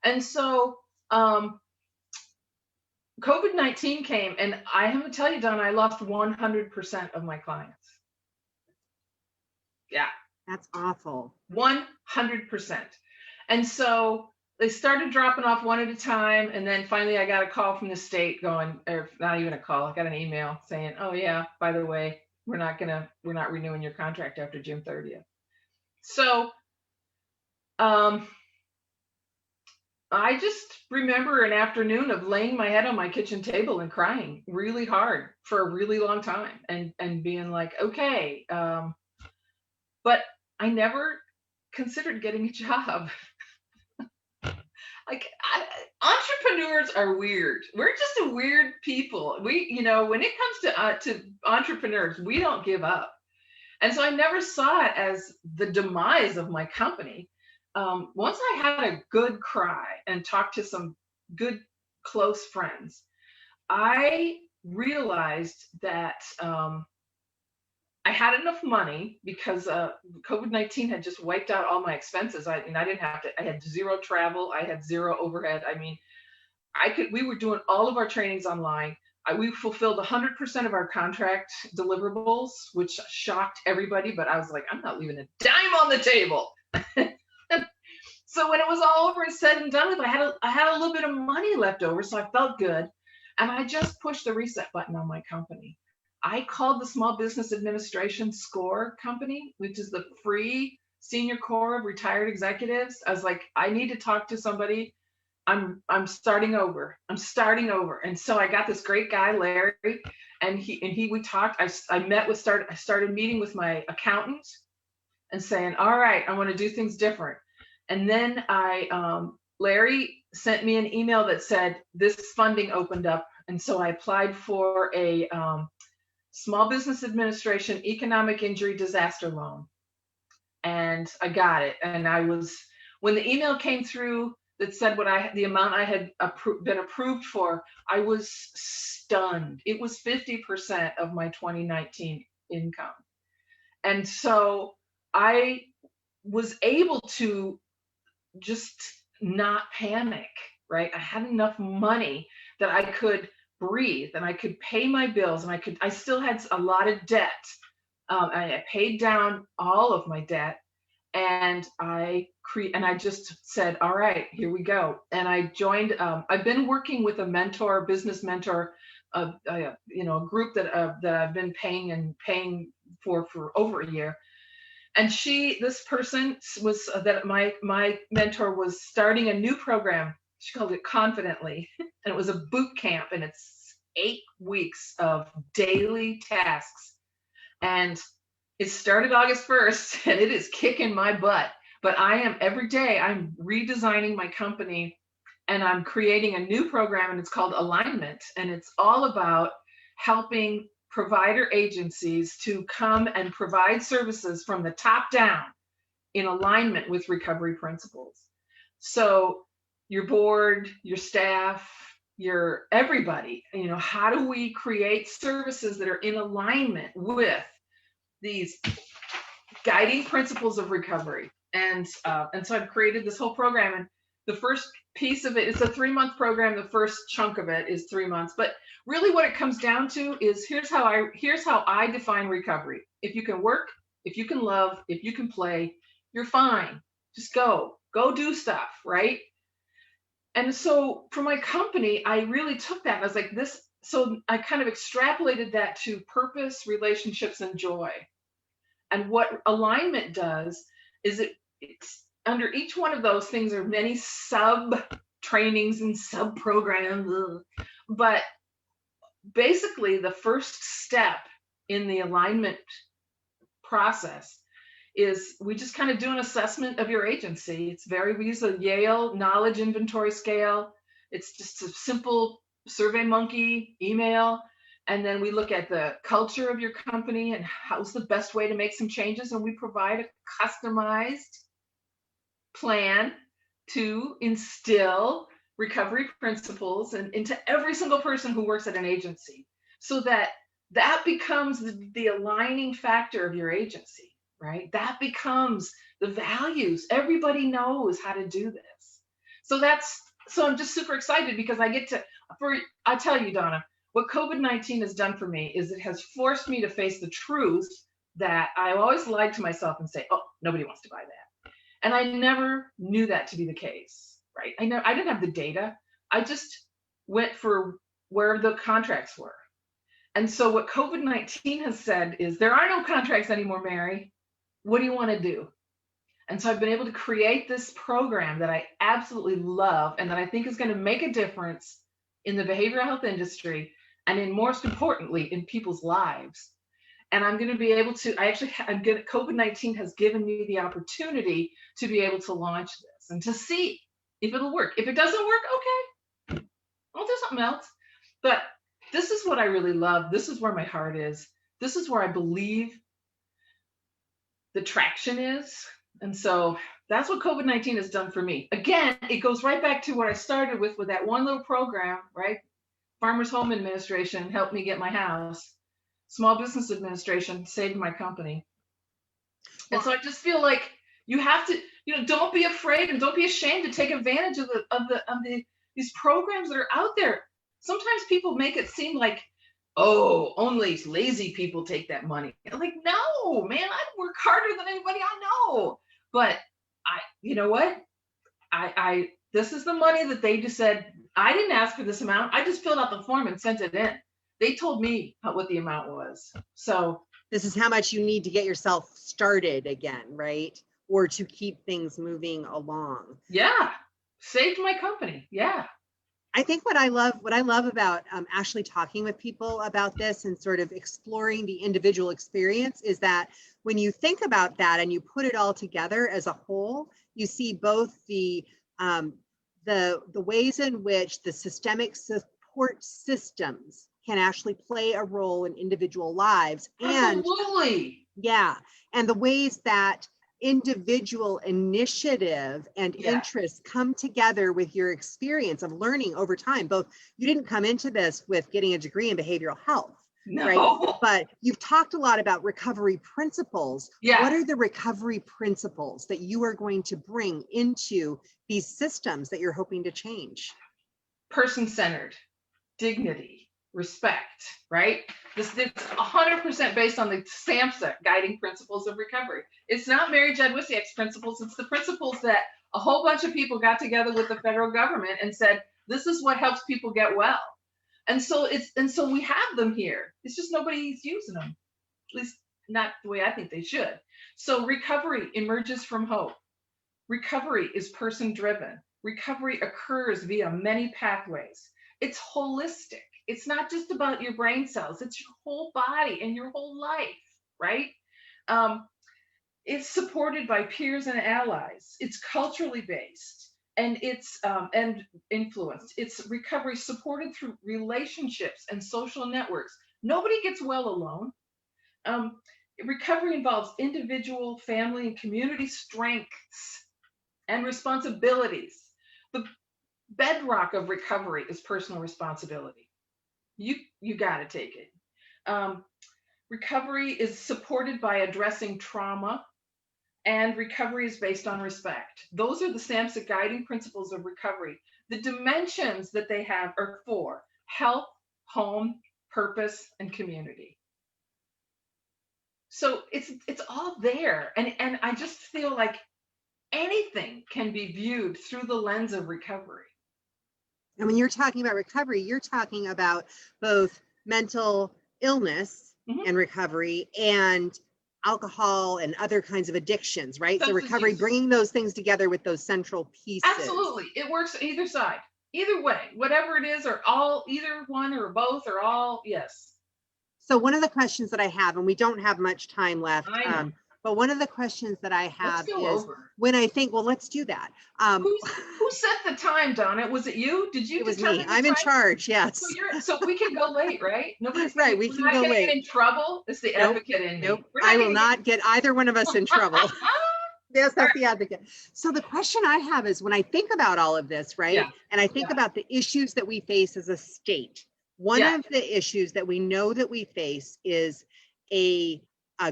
And so COVID-19 came, and I have to tell you, Donna, I lost 100% of my clients. Yeah. That's awful. 100%. And so they started dropping off one at a time. And then finally I got a call from the state going, or not even a call, I got an email saying, oh yeah, by the way, we're not renewing your contract after June 30th. So I just remember an afternoon of laying my head on my kitchen table and crying really hard for a really long time, and being like, okay. But I never considered getting a job. Entrepreneurs are weird. We're just a weird people. When it comes to entrepreneurs, we don't give up. And so I never saw it as the demise of my company. Once I had a good cry and talked to some good close friends, I realized that I had enough money because COVID-19 had just wiped out all my expenses. I had zero travel. I had zero overhead. I mean, we were doing all of our trainings online. We fulfilled 100% of our contract deliverables, which shocked everybody, but I was like, I'm not leaving a dime on the table. So when it was all over and said and done with, I had a little bit of money left over, so I felt good. And I just pushed the reset button on my company. I called the Small Business Administration SCORE company, which is the free senior corps of retired executives. I was like, I need to talk to somebody. I'm starting over. And so I got this great guy, Larry, and we talked. I started meeting with my accountant and saying, all right, I want to do things different. And then Larry sent me an email that said this funding opened up. And so I applied for a Small Business Administration Economic Injury Disaster Loan. And I got it. And when the email came through that said the amount I had been approved for, I was stunned. It was 50% of my 2019 income. And so I was able to just not panic, right? I had enough money that I could breathe and I could pay my bills, and I still had a lot of debt. I paid down all of my debt, and I just said, all right, here we go. And I joined, I've been working with a business mentor, a group that I've been paying for over a year. And this person was that my mentor was starting a new program. She called it Confidently, and it was a boot camp, and it's 8 weeks of daily tasks. And it started August 1st, and it is kicking my butt. But every day I'm redesigning my company, and I'm creating a new program, and it's called Alignment. And it's all about helping provider agencies to come and provide services from the top down in alignment with recovery principles. So your board, your staff, your everybody, how do we create services that are in alignment with these guiding principles of recovery? And so I've created this whole program, and the first piece of it, it's a 3-month program. The first chunk of it is 3 months, but really what it comes down to is here's how I define recovery. If you can work, if you can love, if you can play, you're fine. Just go do stuff, right? And so for my company, I really took that. I was like so I kind of extrapolated that to purpose, relationships, and joy. And what alignment does is under each one of those things are many sub trainings and sub programs. But basically, the first step in the alignment process is we just kind of do an assessment of your agency. It's we use a Yale knowledge inventory scale. It's just a simple survey monkey email. And then we look at the culture of your company and how's the best way to make some changes. And we provide a customized plan to instill recovery principles into every single person who works at an agency, so that becomes the aligning factor of your agency. Right? That becomes the values. Everybody knows how to do this. So I'm just super excited because I tell you, Donna, what COVID-19 has done for me is it has forced me to face the truth that I always lied to myself and say, oh, nobody wants to buy that. And I never knew that to be the case, right? I didn't have the data. I just went for where the contracts were. And so what COVID-19 has said is there are no contracts anymore, Mary. What do you want to do? And so I've been able to create this program that I absolutely love and that I think is going to make a difference in the behavioral health industry and most importantly, in people's lives. And I'm going to be able to, COVID-19 has given me the opportunity to be able to launch this and to see if it'll work. If it doesn't work, okay, I'll do something else. But this is what I really love. This is where my heart is. This is where I believe the traction is. And so that's what COVID-19 has done for me. Again, it goes right back to what I started with that one little program, right? Farmers Home Administration helped me get my house. Small Business Administration saved my company. And so I just feel like you have to, don't be afraid and don't be ashamed to take advantage of these programs that are out there. Sometimes people make it seem like, oh, only lazy people take that money. I'm like, no, man, I work harder than anybody I know. But you know what? This is the money that they just said, I didn't ask for this amount. I just filled out the form and sent it in. They told me what the amount was. So this is how much you need to get yourself started again, right? Or to keep things moving along. Yeah, saved my company. Yeah. I think what I love about actually talking with people about this and sort of exploring the individual experience is that when you think about that and you put it all together as a whole, you see both the ways in which the systemic support systems can actually play a role in individual lives. Absolutely. And the ways that individual initiative and interests come together with your experience of learning over time. Both, you didn't come into this with getting a degree in behavioral health, right? But you've talked a lot about recovery principles. What are the recovery principles that you are going to bring into these systems that you're hoping to change? Person-centered, dignity, respect, right? It's 100% based on the SAMHSA guiding principles of recovery. It's not Mary Jadwisiak's principles. It's the principles that a whole bunch of people got together with the federal government and said, this is what helps people get well. And so we have them here. It's just nobody's using them, at least not the way I think they should. So recovery emerges from hope. Recovery is person-driven. Recovery occurs via many pathways. It's holistic. It's not just about your brain cells, it's your whole body and your whole life, right? It's supported by peers and allies. It's culturally based and it's and influenced. It's recovery supported through relationships and social networks. Nobody gets well alone. Recovery involves individual, family, and community strengths and responsibilities. The bedrock of recovery is personal responsibility. You got to take it. Recovery is supported by addressing trauma, and recovery is based on respect. Those are the SAMHSA guiding principles of recovery. The dimensions that they have are 4: health, home, purpose, and community. So it's all there, and I just feel like anything can be viewed through the lens of recovery. And when you're talking about recovery, you're talking about both mental illness and recovery and alcohol and other kinds of addictions, right? So Substance recovery, use. bringing those things together with those central pieces. Absolutely. It works either side, either way, whatever it is, or all, either one or both or all. Yes. So one of the questions that I have, and we don't have much time left, I know. but one of the questions that I have Let's go is over. when I think, well, let's do that. Who set the time, Donna? Was it you? Did you It was determine me. the I'm in time? charge. Yes. So we can go late, right? Nobody's Right. getting, We we're can not go getting late. in trouble. It's the Nope. advocate in me. Nope. We're I will getting not get either one of us in trouble. Yes, that's the advocate. So the question I have is when I think about all of this, right? Yeah. And I think Yeah. about the issues that we face as a state. One Yeah. of the issues that we know that we face is a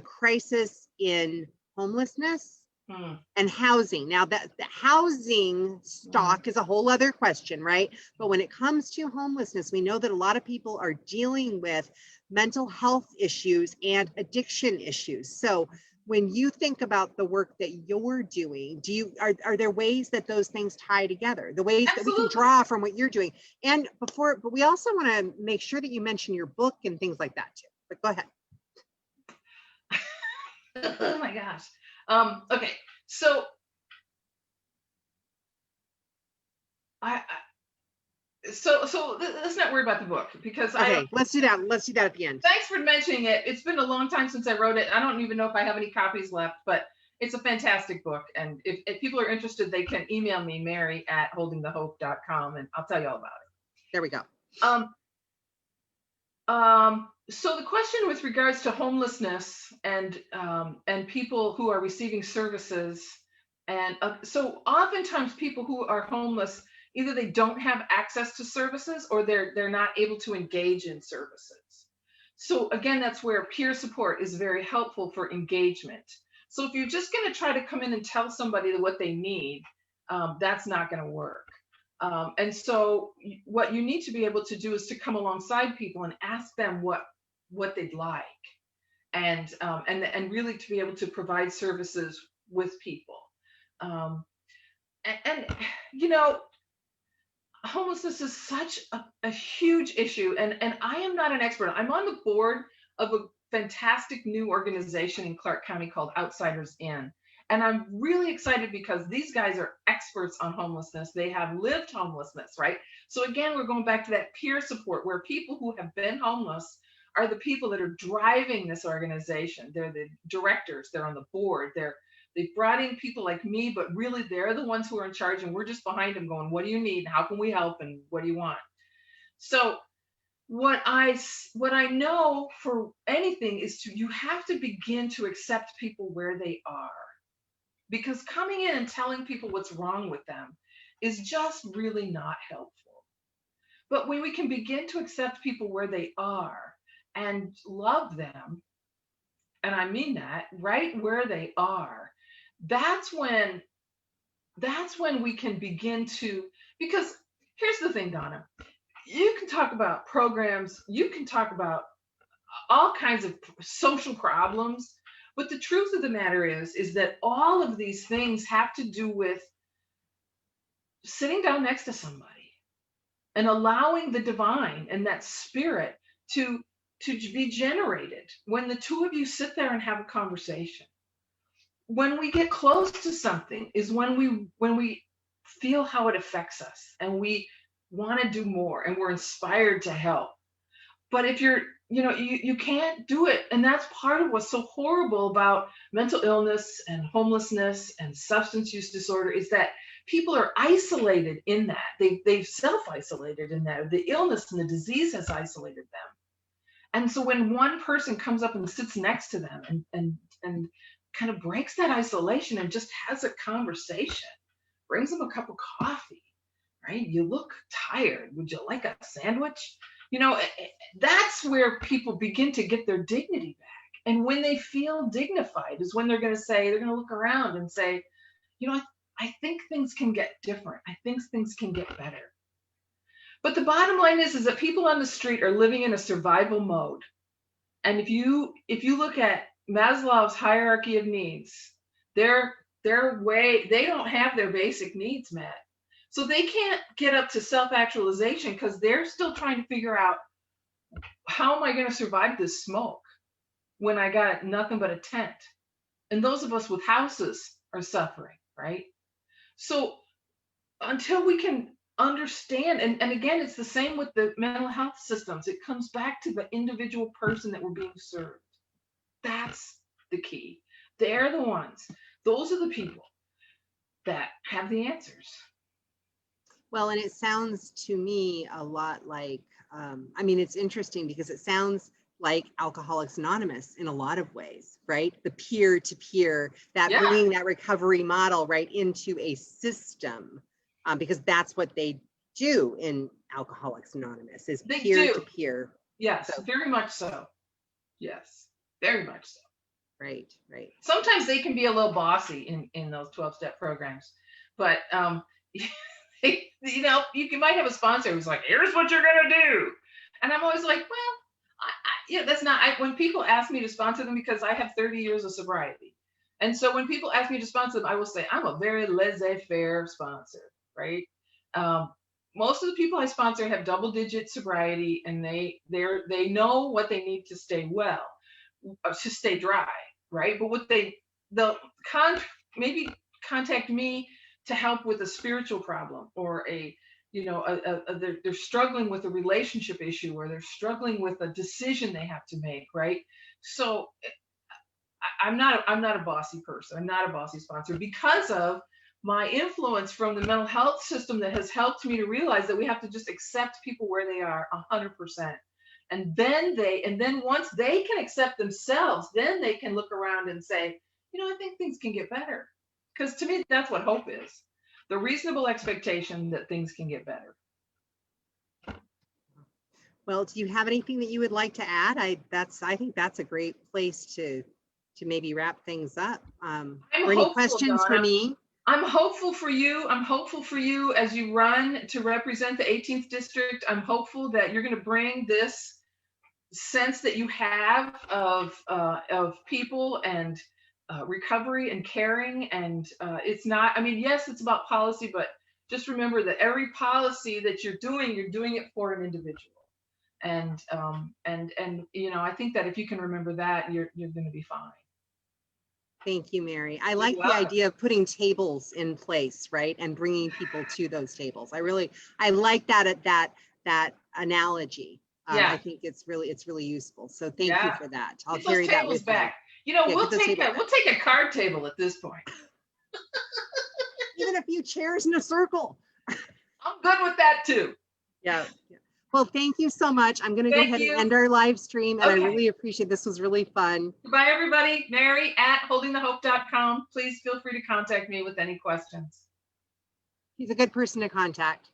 crisis in homelessness Hmm. and housing. Now that the housing stock is a whole other question, right? But when it comes to homelessness, we know that a lot of people are dealing with mental health issues and addiction issues. So when you think about the work that you're doing, are there ways that those things tie together? The ways that we can Absolutely. draw from what you're doing? And but we also want to make sure that you mention your book and things like that too. But go ahead. Oh my gosh. Okay. So let's not worry about the book because Okay, let's do that. Let's do that at the end. Thanks for mentioning it. It's been a long time since I wrote it. I don't even know if I have any copies left, but it's a fantastic book. And if people are interested, they can email me, mary@holdingthehope.com, and I'll tell you all about it. There we go. So the question with regards to homelessness and people who are receiving services, and so oftentimes people who are homeless, either they don't have access to services or they're not able to engage in services. So again, that's where peer support is very helpful for engagement. So if you're just going to try to come in and tell somebody what they need, that's not going to work. And so what you need to be able to do is to come alongside people and ask them what they'd like, and really to be able to provide services with people. And you know, homelessness is such a huge issue, and I am not an expert. I'm on the board of a fantastic new organization in Clark County called Outsiders In. And I'm really excited because these guys are experts on homelessness. They have lived homelessness, right? So again, we're going back to that peer support where people who have been homeless are the people that are driving this organization. They're the directors, they're on the board, they've brought in people like me, but really they're the ones who are in charge, and we're just behind them going, what do you need? How can we help? And what do you want? So what I know for anything is you have to begin to accept people where they are. Because coming in and telling people what's wrong with them is just really not helpful. But when we can begin to accept people where they are and love them, and I mean that, right where they are, that's when we can begin to, because here's the thing, Donna, you can talk about programs, you can talk about all kinds of social problems, but the truth of the matter is that all of these things have to do with sitting down next to somebody and allowing the divine and that spirit to be generated when the two of you sit there and have a conversation. When we get close to something is when we feel how it affects us and we want to do more and we're inspired to help. But if you can't do it. And that's part of what's so horrible about mental illness and homelessness and substance use disorder is that people are isolated in that. They've self-isolated in that. The illness and the disease has isolated them. And so when one person comes up and sits next to them and kind of breaks that isolation and just has a conversation, brings them a cup of coffee, right? You look tired. Would you like a sandwich? That's where people begin to get their dignity back. And when they feel dignified is when they're going to look around and say, I think things can get different. I think things can get better. But the bottom line is that people on the street are living in a survival mode. And if you look at Maslow's hierarchy of needs, they don't have their basic needs met. So they can't get up to self-actualization because they're still trying to figure out, how am I going to survive this smoke? when I got nothing but a tent. And those of us with houses are suffering, right? So until we can understand, and again, it's the same with the mental health systems. It comes back to the individual person that we're being served. That's the key. They're the ones. Those are the people that have the answers. Well, and it sounds to me a lot like, I mean, it's interesting because it sounds like Alcoholics Anonymous in a lot of ways, right? The peer to peer, that Yeah. bringing that recovery model right into a system, because that's what they do in Alcoholics Anonymous is They peer do. to peer. Yes, So, very much so. Yes, very much so. right, right. Sometimes they can be a little bossy in those 12-step programs, but you know, might have a sponsor who's like, here's what you're gonna do, and I'm always like, well, yeah, that's not. When people ask me to sponsor them, because I have 30 years of sobriety, and so when people ask me to sponsor them, I will say I'm a very laissez-faire sponsor, right? Most of the people I sponsor have double-digit sobriety, and they know what they need to stay well, to stay dry, right? But what they'll maybe contact me to help with a spiritual problem, or they're struggling with a relationship issue, or they're struggling with a decision they have to make, right? So I'm not a bossy person. I'm not a bossy sponsor because of my influence from the mental health system that has helped me to realize that we have to just accept people where they are 100%. And then once they can accept themselves, then they can look around and say, I think things can get better. Because to me, that's what hope is. The reasonable expectation that things can get better. Well, do you have anything that you would like to add? I think that's a great place to maybe wrap things up. Or any questions for me? I'm hopeful for you. I'm hopeful for you as you run to represent the 18th district. I'm hopeful that you're going to bring this sense that you have of people and recovery and caring. And it's not, I mean, yes, it's about policy, but just remember that every policy that you're doing it for an individual. And I think that if you can remember that, you're going to be fine. Thank you, Mary. I like the idea of putting tables in place, right? And bringing people to those tables. I like that analogy. I think it's really useful. So thank you for that. I'll carry that with back. me. We'll take a card table at this point. Even a few chairs in a circle. I'm good with that too. Yeah. Well, thank you so much. I'm going to go ahead and end our live stream, and I really appreciate this. Was really fun. Goodbye, everybody. Mary at holdingthehope.com. Please feel free to contact me with any questions. He's a good person to contact.